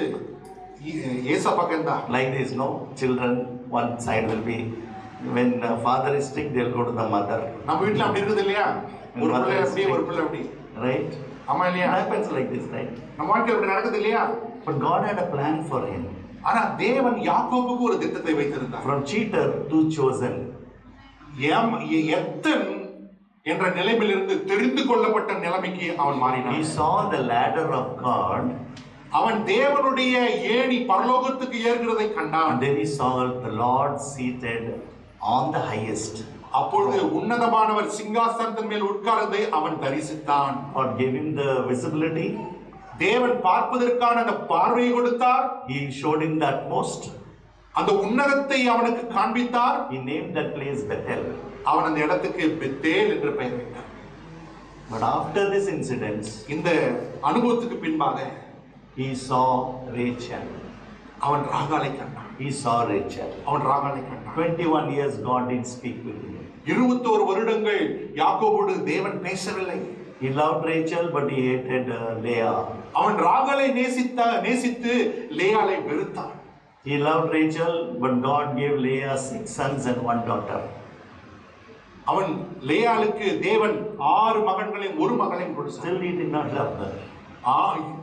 ஏசா பக்கம் தான். Like this, no? Children, one side will be, when father is strict, they'll go to the mother. நம்ம வீட்டில் அப்படி இருக்குது இல்லையா? ஒரு பிள்ளை அப்படி, ஒரு பிள்ளை அப்படி. Right? ஆமா இல்லையா? It happens like this, right? நம்ம வாழ்க்கையில் அப்படி நடக்குது இல்லையா? But God had a plan for him. ஆனா தேவன் யாக்கோபுக்கு ஒரு திட்டத்தை வைத்திருந்தார். From cheater to chosen. எத்தன் என்ற நிலைமையிலிருந்து தெரிந்து கொள்ளப்பட்ட நிலைமைக்கு அவன் மாறினான். He saw the ladder of God. அவன் தேவனுடைய ஏணி பரலோகத்துக்கு ஏறுகிறதை கண்டான். And then he saw the Lord seated on the highest. அப்பொழுது உன்னதமானவர் சிங்காசனத்தின் மேல் உட்கார்ந்ததை அவன் தரிசித்தான். God gave him the visibility. தேவன் பார்ப்பதற்கான அந்த பார்வையை கொடுத்தார். He showed him the utmost. அந்த உன்னதத்தை அவனுக்கு காண்பித்தார். He named that place Bethel. அவன் அந்த இடத்துக்கு பெத்தேல் என்று பெயர் வைத்தார். But after this incident, இந்த அனுபவத்துக்கு பின்பாக he saw Rachel. அவன் ராகாலை கண்டான். He saw Rachel. அவன் ராகாலை கண்டான். 21 years God didn't speak with him. 21 வருடங்கள் யாக்கோபோடு தேவன் பேசவில்லை. He loved Rachel, but he hated Leah. அவன் ராகாலை நேசித்து லேயாளை வெறுத்தான். He loved Rachel, but God gave Leah 6 sons and 1 daughter. அவன் லேயாளுக்கு தேவன் 6 மகன்களையும் 1 மகளையும் கொடுத்தார். Still he did not love her.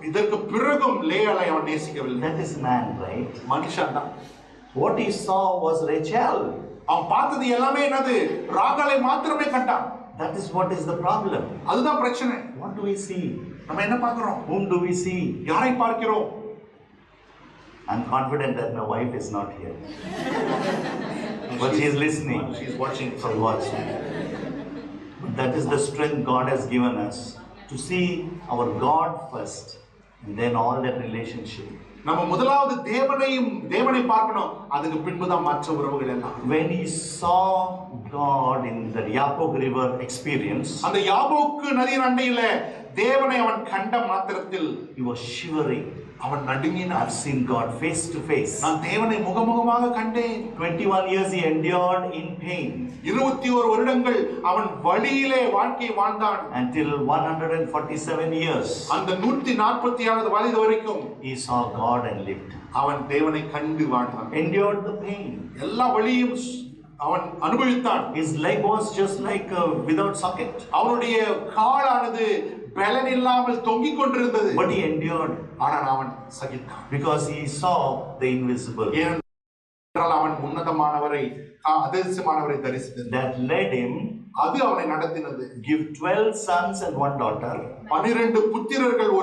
இதற்கு பிறகும் லேயாளை அவன் நேசிக்கவில்லை. That is man, right? மனுஷன் தான். What he saw was Rachel. அவன் பார்த்தது எல்லாமே என்னது? ராகாலை மாத்திரமே கண்டான். That is what is the problem. அதுதான் பிரச்சனை. What do we see? நம்ம என்ன பார்க்கிறோம்? Whom do we see? யாரை பார்க்கிறோம்? I'm confident that my wife is not here. But she is listening. She is watching. She's watching. That is the strength God has given us to see our God first and then all that relationship. நம்ம முதலாவது தேவனை பார்க்கணும், அதுக்கு பின்புதான் மற்ற உறவுகள் எல்லாம். When he saw God in the Yabok river experience, அந்த யாபோக்கு நதியின் அண்டையில தேவனை அவன் கண்ட மாத்திரத்தில் he was shivering. அவன் நடுங்கினான். I've seen God face to face. நான் தேவனை முகமுகமாக கண்டேன். 21 years he endured in pain. 21 வருடங்கள் அவன் வழியிலே வாழ்க்கை வாழ்ந்தான். Until 147 years. அந்த 146வது வயது வரைக்கும் He saw God and lived. அவன் தேவனை கண்டு வாழ்ந்தான். Endured the pain. எல்லா வழியும் அவன் அனுபவித்தான். His leg was just like without socket. அவனுடைய காலானது பலன் இல்லாமல் தொங்கிக் கொண்டிருந்தது. But he endured. ஆனால் அவன் சகித்தான். Because he saw the invisible. ஏனென்றால் அவன் உன்னதமானவரை அதிசயமானவரை தரிசித்தது. That led him. அது அவனை நடத்தினது. Give 12 sons and 1 daughter. 12 புத்திரர்கள்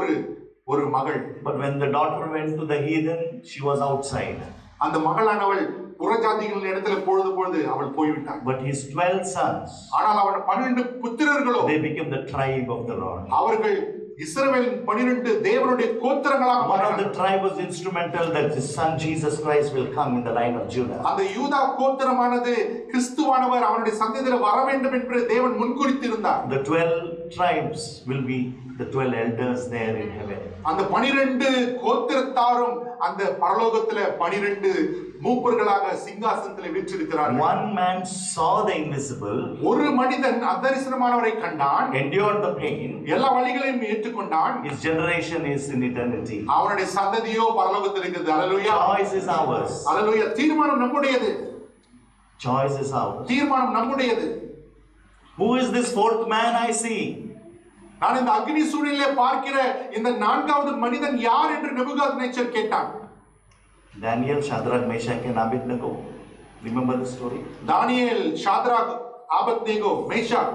ஒரு மகள். But when the daughter went to the heathen, she was outside. அந்த மகளானவள் புறஜாதிகளின் இடத்துல பொழுது அவள் போய்விட்டாள். But his 12 sons, ஆனால் அவன் 12 புத்திரர்களோ, they became the tribe of the Lord. அவர்கள் இஸ்ரவேலின் 12 தேவனுடைய கோத்திரங்களாக One of the tribe was instrumental that his son Jesus Christ will come in the line of Judah. அந்த யூதா கோத்திரமானது கிறிஸ்துவானவர் அவருடைய சந்ததியில வர வேண்டும் என்று தேவன் முன்குறித்திருந்தார். The 12 tribes will be the 12 elders there in heaven. அந்த 12 கோத்திரத்தாரும் அந்த பரலோகத்திலே 12 மூப்பர்களாக சிங்காசனத்தில் வீற்றிருக்கிறார்கள். One man saw the invisible. ஒரு மனிதன் அதரிசனமானவரை கண்டான். Endured the pain. எல்லா வழிகளையும் ஏற்றுக்கொண்டான். His generation is in eternity. அவனுடைய சந்ததியோ பரலோகத்தில் இருக்குது. ஹalleluya. Choice is ours. ஹalleluya. தீர்மானம் நம்முடையது. Choice is ours. தீர்மானம் நம்முடையது. Who is this fourth man I see? நான் இந்த அக்னி சூழலிலே பார்க்கிற இந்த 4வது மனிதன் யார் என்று நேபுகாத்நேச்சர் கேட்டான். Daniel, Shadrach, Meshach and Abednego. Remember the story? Daniel, Shadrach, Abednego, Meshach.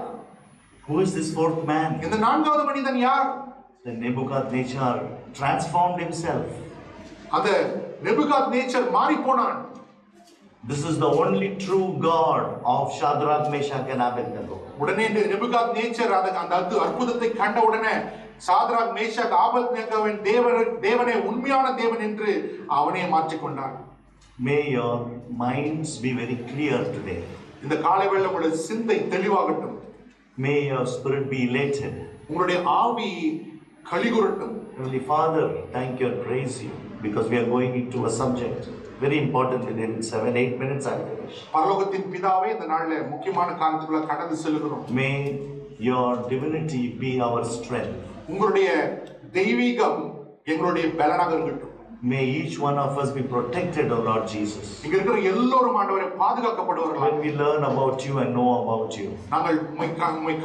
Who is this fourth man? இந்த 4வது மனிதன் யார்? The Nebuchadnezzar transformed himself. அந்த நேபுகாத்நேச்சர் மாறி போனான். This is the only true God of Shadrach, Meshach and Abednego. உடனே நேபுகாத்நேச்சர் அந்த அற்புதத்தை கண்ட உடனே சாத்ராக், மேஷாக், ஆபத்நேகோவின் தேவனே உண்மையான தேவன் என்று அவனே மாற்றிக்கொண்டான். May your minds be very clear today. இந்த காலை வேளையில உங்களுடைய சிந்தை தெளிவாகட்டும். May your spirit be elated. உங்களுடைய ஆவி கலிகுறட்டும். Heavenly Father, thank you and praise you because we are going into a subject very important within 7-8 minutes I'll finish. பரலோகத்தின் பிதாவே, இந்த நாள்ல முக்கியமான காரியத்துக்குள்ள கடந்து செல்கிறோம். May your divinity be our strength. உங்களுடைய தெய்வீகம் எங்களுடைய பலனாக இருக்கட்டும். May each one of us be protected, O Lord Jesus. இங்க இருக்கிற எல்லோரும் ஆண்டவரே பாதுகாக்கப்படுவார்களாக. When we learn about you and know about you. நாங்கள் உம்மை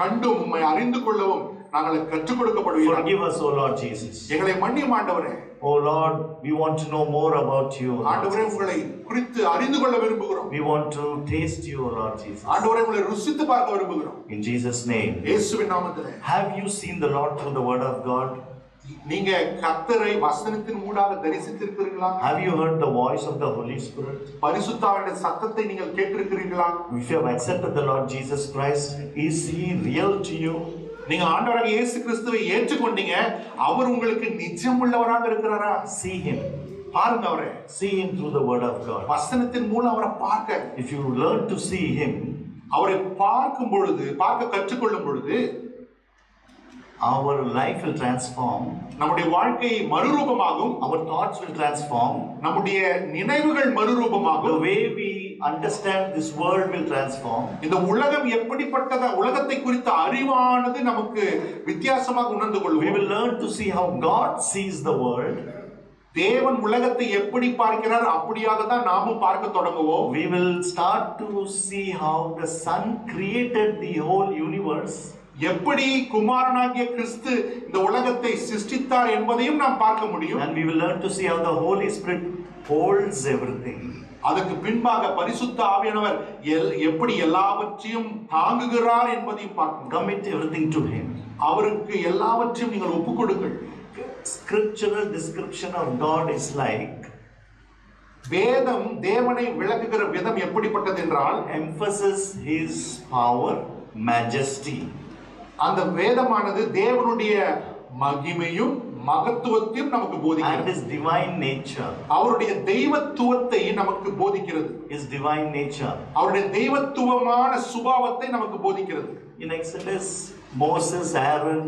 கண்டும் உம்மை அறிந்து கொள்ளவும் நாங்கள் கற்றுக் கொடுக்கப்படுவீர்கள். Forgive us, O Lord Jesus. எங்களை மன்னியும் ஆண்டவரே. Oh Lord, we want to know more about you. ஆண்டவரே, உங்களை குறித்து அறிந்து கொள்ள விரும்புகிறோம். We want to taste you, O Lord Jesus. ஆண்டவரே, உங்களை ருசித்து பார்க்க விரும்புகிறோம். In Jesus' name. இயேசுவின் நாமத்திலே. Have you seen the Lord through the word of God? நீங்க கர்த்தரை வசனத்தின் மூலமாக தரிசித்திருக்கிறீர்களா? Have you heard the voice of the Holy Spirit? பரிசுத்த ஆவியின் சத்தத்தை நீங்கள் கேட்டிருக்கிறீர்களா? If you have accepted the Lord Jesus Christ, is he real to you? நீங்க ஆண்டவராக இயேசு கிறிஸ்துவை ஏற்றுக்கொண்டீங்க, அவர் உங்களுக்கு நிஜமுள்ளவராக இருக்கிறாரா? See him. பாருங்க அவரை. See him through the word of God. வசனத்தின் மூலம் அவரை பார்க்க. If you learn to see him, அவரை பார்க்கும் பொழுது, பார்க்க கற்றுக்கொள்ளும் பொழுது our life will transform. நம்முடைய வாழ்க்கை மறுரூபமாகும். Our thoughts will transform. நம்முடைய நினைவுகள் The மறுரூபமாகும். way we understand this world will transform. இந்த உலகம் எப்படிப்பட்டதா, உலகத்தை குறித்த அறிவானது நமக்கு வித்தியாசமாக உணர்ந்து We கொள்வோம். will learn to see how God sees the world. தேவன் உலகத்தை எப்படி பார்க்கிறார் அப்படியாக தான் நாமும் பார்க்க தொடங்குவோம். We will start to see how the Son created the whole universe. எப்படி குமாரனாகிய கிறிஸ்து இந்த உலகத்தை சிருஷ்டித்தார் என்பதையும் நாம் பார்க்க முடியும். And we will learn to see how the Holy Spirit holds everything. அதுக்கு பின்பாக பரிசுத்த ஆவியானவர் எப்படி எல்லாவற்றையும் தாங்குகிறார் என்பதையும் பார்க்கணும். Commit everything to him. அவருக்கு எல்லாவற்றையும் நீங்கள் ஒப்புக் கொடுங்கள். Scriptural description of God is like, வேதம் தேவனை விளக்குகிற விதம் எப்படிப்பட்டது என்றால், emphasis his power, majesty. அந்த வேதமானது தேவனுடைய மகிமையும் மகத்துவத்தையும் நமக்கு And போதிக்கிறது. his divine nature. அவருடைய தெய்வத்துவத்தை நமக்கு போதிக்கிறது. His divine nature. அவருடைய தெய்வத்துவமான சுபாவத்தை நமக்கு போதிக்கிறது. In Exodus, Moses, Aaron,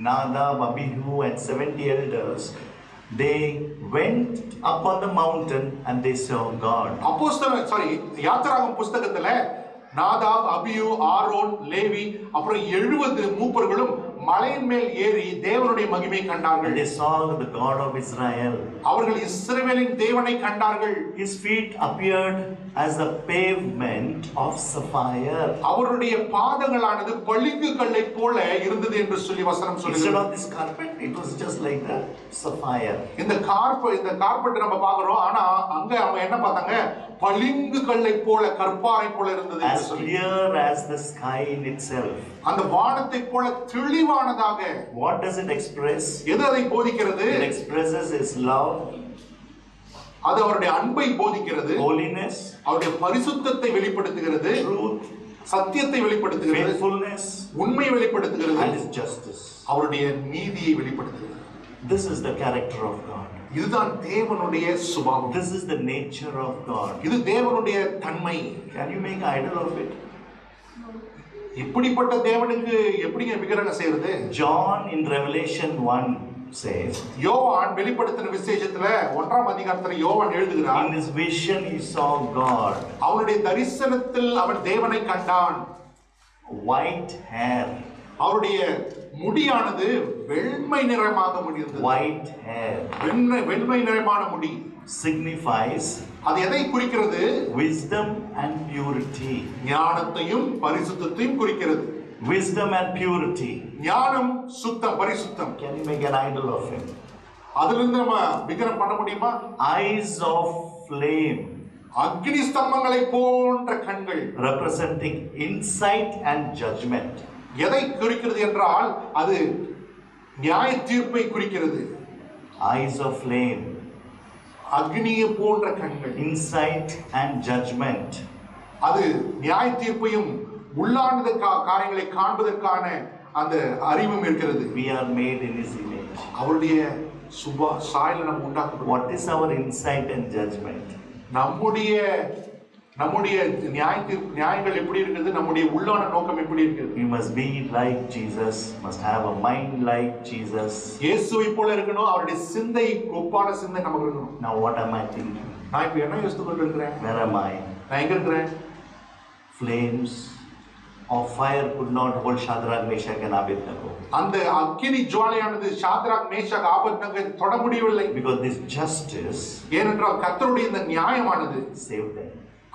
Nadab, Abihu and 70 elders, they went up on the mountain and they saw God. யாத்திராகமம் புஸ்தகத்துல நாதாப், அபியூ, ஆரோன், லேவி அப்புறம் 70 மூப்பர்களும் மலையின் மேல் ஏறி தேவனுடைய மகிமை கண்டார்கள். They saw the God of Israel. அவர்கள் இஸ்ரவேலின் தேவனை கண்டார்கள். His feet appeared as the pavement of sapphire. அவருடைய பாதங்களானது பளிங்கு கல்லை போல இருந்தது என்று சொல்லி வசனம் Instead சொல்லுகிறது. of this carpet, it was just like the sapphire. இந்த கார்பெட் நம்ம பார்க்கிறோம், ஆனா அங்க அவங்க என்ன பார்த்தாங்க, பளிங்கு கல்லை போல, கற்பாறை போல இருந்தது என்று As சொல்லி. clear as the sky in itself. அந்த வானத்தை போல தெளிவானதாக. What does it express? எது அதை போதிக்கிறது? It expresses his love, அது அவருடைய அன்பை போதிக்கிறது, holiness, அவருடைய பரிசுத்தத்தை வெளிப்படுத்துகிறது, truth, சத்தியத்தை வெளிப்படுத்துகிறது, faithfulness, உண்மையை வெளிப்படுத்துகிறது, and his justice. அவருடைய நீதியை வெளிப்படுத்துகிறது. This is the character of God. இதுதான் தேவனுடைய சுபாவம். This is the nature of God. இது தேவனுடைய தன்மை. Can you make idol of it? இப்படிப்பட்ட தேவனுக்கு எப்படிங்க விக்கிரகம் செய்யறது? John in Revelation 1 says, யோவான் வெளிப்படுத்தின விசேஷத்துல 1ஆம் அதிகாரத்துல யோவான் எழுதுகிறார், in his vision he saw God, அவருடைய தரிசனத்தில் அவன் தேவனை கண்டான். white hair, அவருடைய முடியானது வெண்மை நிறமாக முடிந்தது. white hair வெண்மை நிறமான முடி signifies அது எதை குறிக்கிறது? wisdom and purity. ஞானத்தையும் பரிசுத்தத்தையும் குறிக்கிறது. Wisdom and purity. ஞானம், சுத்தம், பரிசுத்தம். Can you make an idol of him? அதிலிருந்து நம்ம விக்கிரம் பண்ண முடியுமா? Eyes of flame, அக்னி ஸ்தம்பங்களை போன்ற கண்கள், representing insight and judgment. எதை குறிக்கிறது என்றால் அது நியாய தீர்ப்பை குறிக்கிறது. Eyes of flame, அக்னியை போன்ற கண்கள், insight and judgment. அது நியாய தீர்ப்பையும் உள்ளானது காரியங்களை காண்பதற்கான அந்த அறிவும் இருக்கிறது. We are made in his image. அவருடைய சாயலை நம்ம உண்டாக்கப்பட்டோம். What is our insight and judgment? நம்முடைய நியாயங்கள் எப்படி இருக்குது? நம்முடைய உள்ளான நோக்கம் எப்படி இருக்குது? We must be like Jesus, must have a mind like Jesus. இயேசுவை போல இருக்கணும். அவருடைய சிந்தை ஒப்பான சிந்தை நமக்கு இருக்கணும். Now what am I thinking? நான் இப்ப என்ன யோசித்து கொண்டு இருக்கிறேன்? Where am I? நான் எங்க இருக்கிறேன்? Flames of fire could not hold Shadrach, Meshach and Abednego. அந்த அக்கினி ஜுவாலையானது ஷாத்ராக் மேஷாக் ஆபேத்நேகோவை தொட முடியவில்லை. Because this justice, ஏனென்றால் கர்த்தருடைய இந்த நியாயமானது saved them.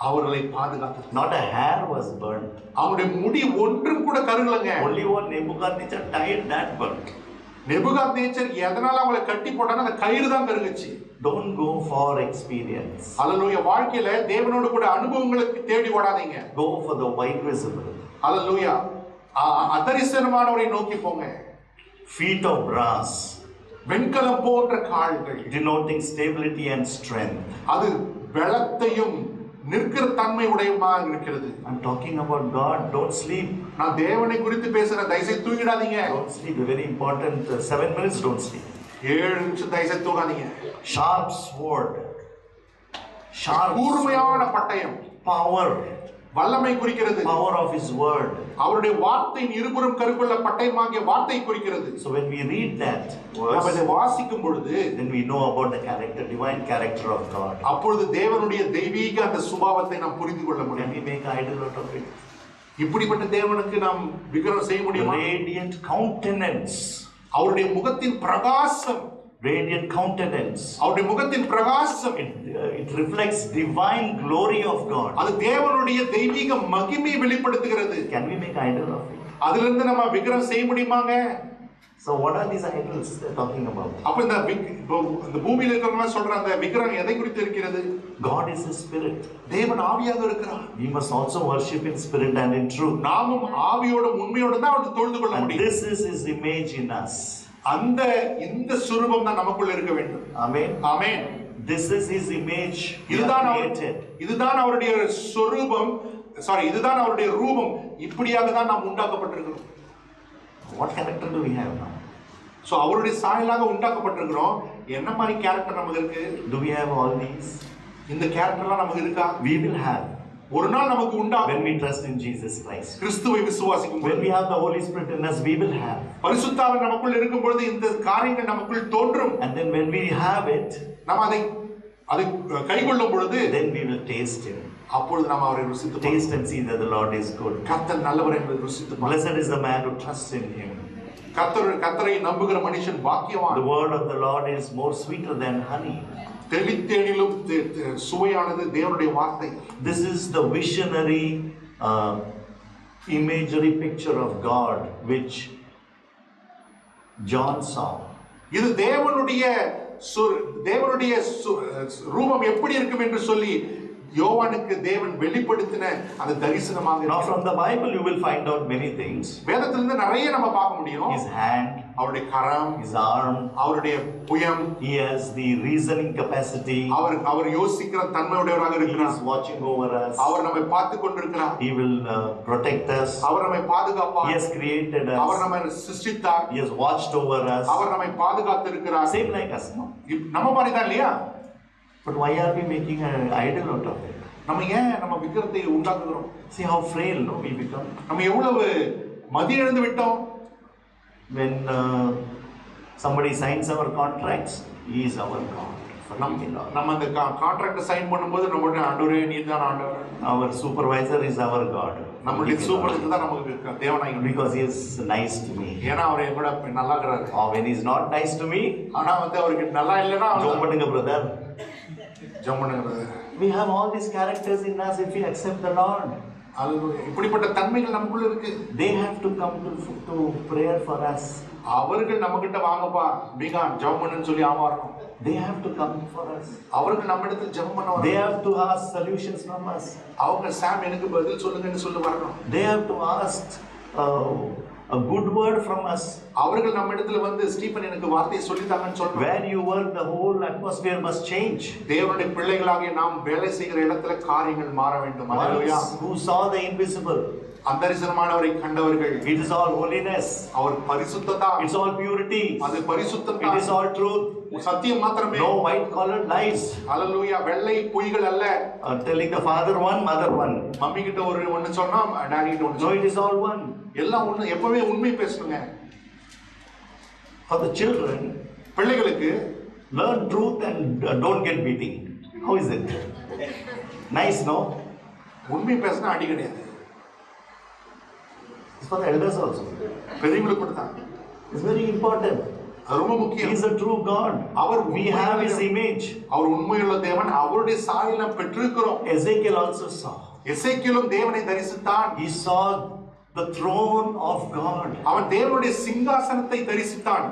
அவர்களை பாதுகாத்தது. Not a hair was burnt. அவருடைய முடி ஒன்றும் கூட கருகலங்க. Only one Nebuchadnezzar tied that burnt. Nebuchadnezzar எதனால அவங்களை கட்டி போட்டானோ அந்த கயிறு தான் கருகுச்சு. Don't go for experience. அல்லேலூயா. வாழ்க்கையில தேவனோடு கூட அனுபவங்களுக்கு தேடி ஓடாதீங்க. Go for the white visible. அல்லேலூயா. அதரிசனமானவரை நோக்கி போங்க. Feet of brass, வெண்கலம் போன்ற கால்கள், denoting stability and strength. அது பலத்தையும் நிற்கிற தன்மை உடையமாக இருக்கிறது. I'm talking about God. Don't sleep. நான் தேவனை குறித்து பேசுறேன். தயவுசெய்து தூங்கிடாதீங்க. Don't sleep. Very important. 7 minutes. Don't sleep. 7 நிமிஷம் தயவுசெய்து தூங்காதீங்க. Sharp sword. Sharp கூர்மையான பட்டயம். power. வல்லமை குறிக்கிறது. Power of His word. அவருடைய வார்த்தையின் இருபுறம் கருக்குள்ள பட்டயமாகிய வார்த்தை குறிக்கிறது. So when we read that நாம் verse, அதை வாசிக்கும் பொழுது then we know about the character, divine character of God. அப்பொழுது தேவனுடைய தெய்வீக அந்த சுபாவத்தை நாம் புரிந்து கொள்ள முடியும். Can we make idol out of it? இப்படிப்பட்ட தேவனுக்கு நாம் விக்கிரகம் செய்ய முடியுமா? Radiant countenance. அவருடைய முகத்தின் பிரகாசம், Radiant countenance. அவருடைய முகத்தின் பிரகாசம், It reflects divine glory of God. அது தேவனுடைய தெய்வீக மகிமையை வெளிப்படுத்துகிறது. Can we make idol of it? அதிலிருந்து நம்ம விக்கிரகம் செய்ய முடியுமாங்க? So what are these idols they're talking about? அப்ப இந்த பூமியில இருக்கிறவங்க சொல்ற அந்த விக்கிரகம் எதை குறித்து இருக்கிறது? God is a spirit. தேவன் ஆவியாக இருக்கிறார். We must also worship in spirit and in truth. நாமும் ஆவியோடும் உண்மையோடும் தான் அவரை தொழுது கொள்ள And முடியும். this is His image in us. இந்த சுரூபம் தான் நமக்குள்ள இருக்க வேண்டும். Amen. Amen. This is His image. இதுதான் அவருடைய சொரூபம். இதுதான் அவருடைய ரூபம். இப்படியாக தான் நாம் உண்டாக்கப்பட்டிருக்கிறோம். What character do we have now? So அவருடைய சாயலாக உண்டாக்கப்பட்டிருக்கிறோம். என்ன மாதிரி கேரக்டர் நமக்கு இருக்கு? Do we have all these? இந்த கேரக்டர்லாம் நமக்கு இருக்கா? We will have. ஒரு நாள் நமக்கு உண்டாகும். When we trust in Jesus Christ. கிறிஸ்துவை விசுவாசிக்கும் When we have the Holy Spirit in us, we will have. பரிசுத்த ஆவி நமக்குள் இருக்கும் பொழுது இந்த காரியங்கள் நமக்குள் தோன்றும். And then when we have it, நாம் அதை கைக்கொள்ளும் பொழுது then we will taste Him. அப்பொழுது நாம் அவரை ருசித்து Taste and see that the Lord is good. கர்த்தர் நல்லவர் என்பதை ருசித்து Blessed is the man who trusts in Him. கர்த்தரை நம்புகிற மனுஷன் பாக்கியவான். The word of the Lord is more sweeter than honey. தெளித்தேனிலும் சுவையானது தேவனுடைய வார்த்தை. This is the visionary imagery picture of God which John saw. இது தேவனுடைய ரூபம் எப்படி இருக்கும் என்று சொல்லி யோவானுக்கு தேவன் வெளிப்படுத்தின அந்த தரிசனமாக. Now from the Bible you will find out many things. வேதத்திலிருந்து நிறைய நம்ம பார்க்க முடியும். His hand, அவருடைய கரம், his arm, அவருடைய புயம், he has the reasoning capacity. அவர் யோசிக்கிற தன்மையுடையவராக இருக்கிறார். He is watching over us. அவர் நம்மை பார்த்து கொண்டிருக்கிறார். He will protect us. அவர் நம்மை பாதுகாப்பார். He has created us. அவர் நம்மை சிருஷ்டித்தார். He has watched over us. அவர் நம்மை பாதுகாத்து இருக்கிறார். Same like us, no? நம்ம மாதிரி தான் இல்லையா? But why are we making an idol out of it? நம்ம ஏன் நம்ம விக்கிரத்தை உண்டாக்குகிறோம்? See how frail, no, we become. நம்ம எவ்வளவு மதி இழந்து விட்டோம். When somebody signs our contracts, he is our God. நம்ம அந்த கான்ட்ராக்ட் சைன் பண்ணும்போது நம்மளுடைய ஆண்டவரே நீர்தான் ஆண்டவர். Our supervisor is our God. நம்மளுடைய சூப்பர்வைசர் தான் நமக்கு தேவனாய். Because he is nice to me. ஏன்னா அவர் என் கூட நல்லா இருக்கிறாரு. Or when he is not nice to me, ஆனா அவருக்கு நல்லா இல்லைன்னா ஜெபம் பண்ணுங்க brother. ஜெபம் பண்ணுங்க brother. We have all these characters in us if we accept the Lord. அல்லேலூயா. இப்படிப்பட்ட தன்மைகள் நமக்குள்ள இருக்கு. They have to come to prayer for us. அவர்கள் நம்மகிட்ட வாங்கப்பா மீகான் ஜெபம் பண்ணுன்னு சொல்லி ஆமாறோம். They have to come for us. அவர்கள் நம்மிடத்தில் ஜெபம் பண்ண வரணும். They have to ask solutions from us. அவங்க சாம் எனக்கு பதில் சொல்லுங்கன்னு சொல்லி வரணும். They have to ask a good word from us. அவர்கள் நம்மிடத்துல வந்து ஸ்டீபன் எனக்கு வார்த்தையை சொல்லித்தாங்கன்னு சொல்லணும். Where you work, the whole atmosphere must change. தேவனுடைய பிள்ளைகளாகிய நாம் வேலை செய்கிற இடத்துல காரியங்கள் மாற வேண்டும். அல்லேலூயா. Who saw the invisible? அந்தரிசனமானவரை கண்டவர்கள். It is all holiness. Our பரிசுத்ததா. It's all purity. அது பரிசுத்தம். It is all truth. சத்தியம் மாத்திரமே. No white collared lies. அல்லேலூயா. வெள்ளை பொய்கள் அல்ல. Telling the father one, mother one. Mummy கிட்ட ஒன்னு சொன்னா டாடி கிட்ட ஒன்னு. No, it is all one. எல்லாம் ஒண்ணு. எப்பவே உண்மை பேசணுங்க. For the children, பிள்ளைகளுக்கு learn truth and don't get beating. How is it? Nice, no? உண்மை பேசினா அடி கிடையாது. It's for the elders also. பெரியவங்களுக்கு கூட தான். It's very important. அது ரொம்ப முக்கியம். He is a true God. We have His image. அவர் உண்மையுள்ள தேவன். அவருடைய சாயலை நாம் பெற்றிருக்கிறோம். Ezekiel also saw. எசேக்கியேலும் தேவனை தரிசித்தான். He saw the throne of God. அவன் தேவனுடைய சிங்காசனத்தை தரிசித்தான்.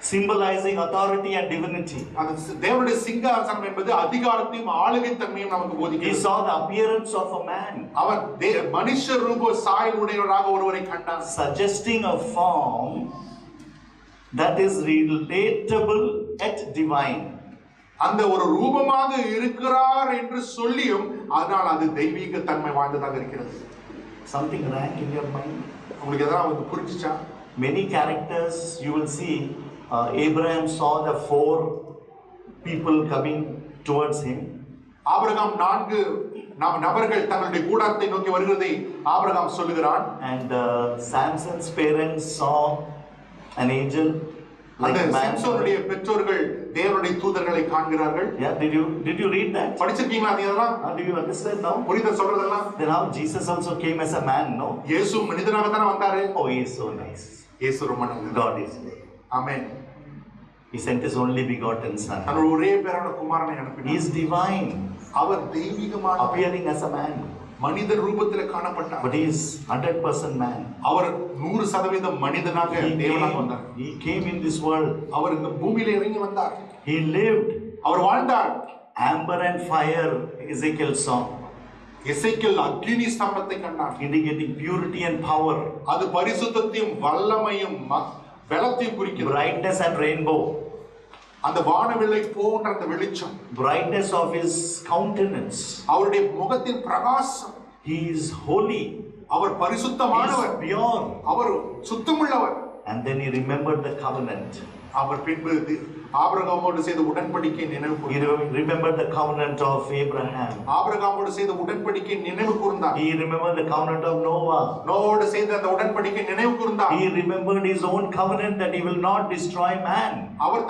Symbolizing authority and divinity. அந்த தேவனுடைய சிங்காசனம் என்பது அதிகாரத்தையும் ஆளுகை தன்மையும் நமக்கு He போதிக்கிறது. saw the appearance of a man. அவன் மனுஷ ரூப சாயல் உடையவராக ஒருவரை கண்டான். Suggesting a form that is relatable yet divine. அந்த ஒரு ரூபமாக இருக்கிறார் என்று சொல்லியும் அதனால் அது தெய்வீக தன்மை வாய்ந்ததாக இருக்கிறது. Something rang in your mind? உங்களுக்கு எதாவது புரிஞ்சுச்சா? Many characters you will see. Abraham saw the 4 people coming towards him. Abraham 4 நபர்கள் தங்களுடைய கூடாரத்தை நோக்கி வருகிறதை ஆபிரகாம் சொல்லுகிறான். And Samson's parents saw an angel. அந்த சாம்சோனுடைய பெற்றோர்கள் தேவனுடைய தூதர்களை காண்கிறார்கள். Yeah, did you read that? படிச்சிருக்கீங்களா இதெல்லாம்? Do you understand now? புரியுதா சொல்றதெல்லாம்? Then how Jesus also came as a man, no? இயேசு மனிதனாக தான் வந்தாரு. Oh, he is so nice. இயேசு ரொம்ப நல்லவர். God is good. Amen. He sent his only begotten son. தன்னுடைய ஒரே பேரான குமாரனை அனுப்பினார். He is divine. அவர் தெய்வீகமான appearing as a man. மனித ரூபத்தில் காணப்பட்டார். But he is 100% man. அவர் 100% மனிதனாக தேவனாக வந்தார். He came in this world. அவர் இந்த பூமியில இறங்கி வந்தார். He lived. அவர் வாழ்ந்தார். Amber and fire, Ezekiel saw. எசேக்கியேல் அக்கினி ஸ்தம்பத்தை கண்டார். Indicating purity and power. அது பரிசுத்தத்தையும் வல்லமையும் பலத்தையும் குறிக்கிறது. Brightness and rainbow. அந்த வானவில்லை போன்ற அந்த வெளிச்சம். Brightness of his countenance. அவருடைய முகத்தின் பிரகாசம். He is holy. Our பரிசுத்தமானவர். He is pure. Our சுத்தமுள்ளவர். And then he remembered the covenant. அவர் பின்பு ஆபிரகாமோடு செய்த உடன்படிக்கை நினைவு கூர்ந்தார். He remembered the covenant of Abraham. ஆபிரகாமோடு செய்த உடன்படிக்கை நினைவு கூர்ந்தார். He remembered the covenant of Noah. நோவோடு செய்த அந்த உடன்படிக்கை நினைவு கூர்ந்தார். He remembered his own covenant that he will not destroy man. அவர்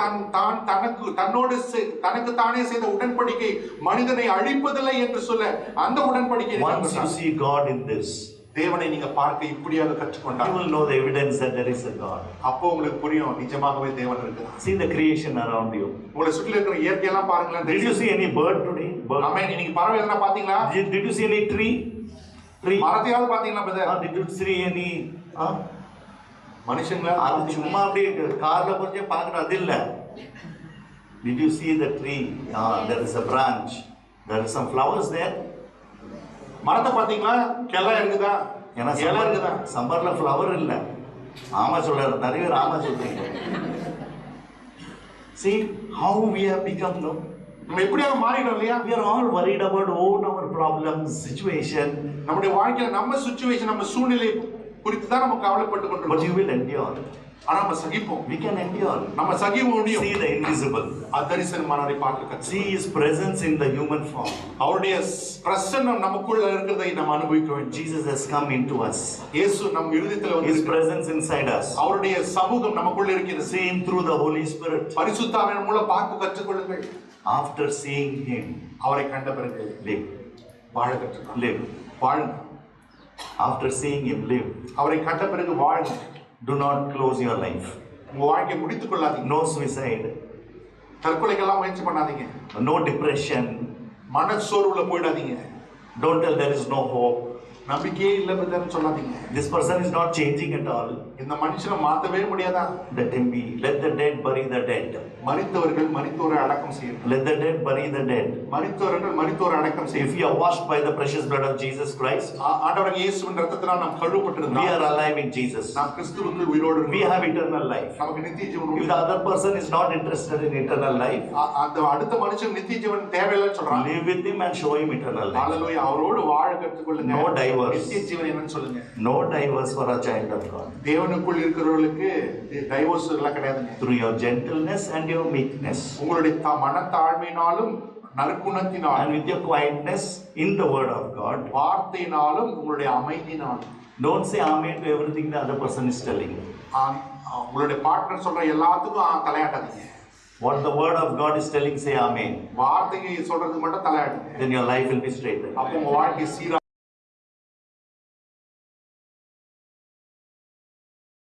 தனக்கு தானே செய்த உடன்படிக்கை மனிதனை அழிப்பதில்லை என்று சொல்ல அந்த உடன்படிக்கை. Once you see God in this, தேவனை நீங்க பார்க்க இப்படியாக கற்றுக்கொண்டால் you will know the evidence that there is a God. அப்போ உங்களுக்கு புரியும் நிஜமாகவே தேவன் இருக்கிறார். See the creation around you. உங்களை சுற்றி இருக்கிற இயற்கை எல்லாம் பாருங்களேன். Did you see any bird today? ஆமென். நீங்க பறவை எல்லாம் பாத்தீங்களா? Did you see any tree? மரத்தையாவது பாத்தீங்களா brother? Did you see any மனுஷங்களா? அது சும்மா அப்படியே கார்ல போறதே பார்க்கறது அது இல்ல. Did you see the tree? There is a branch. There is some flowers there. மரத்தை பாத்தீங்களா? கிளை இருக்குதா? ஏன்னா இலை இருக்குதா? சம்மர்ல ஃப்ளவர் இல்ல. ஆமா சொல்றாரு. நிறைய பேர் ஆமா சொல்றீங்க. See how we have become, no? நம்ம எப்படியாக மாறிட்டோம் இல்லையா? We are all worried about our problems, situation. நம்முடைய வாழ்க்கையில நம்ம சிச்சுவேஷன் நம்ம சூழ்நிலை குறித்து தான் நம்ம கவலைப்பட்டு But கொண்டிருக்கோம். you will endure. ஆனா நம்ம சகிப்போம். We can endure. நம்ம சகிக்க முடியும். See the invisible. அதரிசனமானதை பார்க்க கற்று. See His presence in the human form. அவருடைய பிரசன்னம் நமக்குள்ள இருக்கிறதை நாம் அனுபவிக்க வேண்டும். Jesus has come into us. இயேசு நம் இருதயத்தில் வந்து His presence inside us. அவருடைய சமூகம் நமக்குள்ள இருக்கிறது. See Him through the Holy Spirit. பரிசுத்த ஆவியின் மூலம் பார்க்க கற்றுக்கொள்ளுங்கள். After seeing Him, அவரை கண்ட பிறகு live. வாழ கற்றுக்கொள்ளுங்கள். Live. வாழுங்க. After seeing Him, live. அவரை கண்ட பிறகு வாழுங்க. Do not close your life. உங்க வாழ்க்கையை முடித்துக் கொள்ளாதீங்க. No suicide. தற்கொலைக்கெல்லாம் முயற்சி பண்ணாதீங்க. No depression. மனச்சோர்வுல போயிடாதீங்க. Don't tell there is no hope. நம்பிக்கையே இல்லை பிரதர்னு சொல்லாதீங்க. This person is not changing at all. இந்த மனுஷனை மாத்தவே முடியாதா? Let him be. Let the dead bury the dead. மரித்தவர்கள் மரித்தோரை அடக்கம் செய்யணும். Let the dead bury the dead. மரித்தவர்கள் மரித்தோரை அடக்கம் If செய்யணும். we are washed by the precious blood of Jesus Christ, ஆண்டவராகிய இயேசுவின் இரத்தத்தினால் நாம் we கழுவப்பட்டிருந்தோம். are alive in Jesus. நாம் கிறிஸ்துவுக்குள் உயிரோடு We இருக்கிறோம். have eternal life. நமக்கு நித்திய ஜீவன் If உண்டு. the other person is not interested in eternal life, அந்த அடுத்த மனுஷன் நித்திய ஜீவன் தேவையில்லைன்னு சொல்றான். live with him and show him eternal life. ஹalleluya. அவரோடு வாழ கற்றுக்கொள்ளுங்க. No divorce. நித்திய ஜீவன் என்னன்னு சொல்லுங்க. No divorce for a child of God. தேவனுக்குள் இருக்கிறவர்களுக்கு டைவோர்ஸ் எல்லாம் கிடையாதுங்க. Through your gentleness and your meekness, உங்களுடைய மனத்தாழ்மையினாலும் நற்குணத்தினாலும் and with your quietness in the word of God, வார்த்தையினாலும் உங்களுடைய அமைதியினாலும். don't say amen to everything the other person is telling. உங்களுடைய பார்ட்னர் சொல்ற எல்லாத்துக்கும் தலையாட்டாதீங்க. What the word of God is telling, say amen. வார்த்தையை சொல்றதுக்கு மட்டும் தலையாட்டுங்க. Then your life will be straightened. அப்போ உங்க வாழ்க்கை சீரா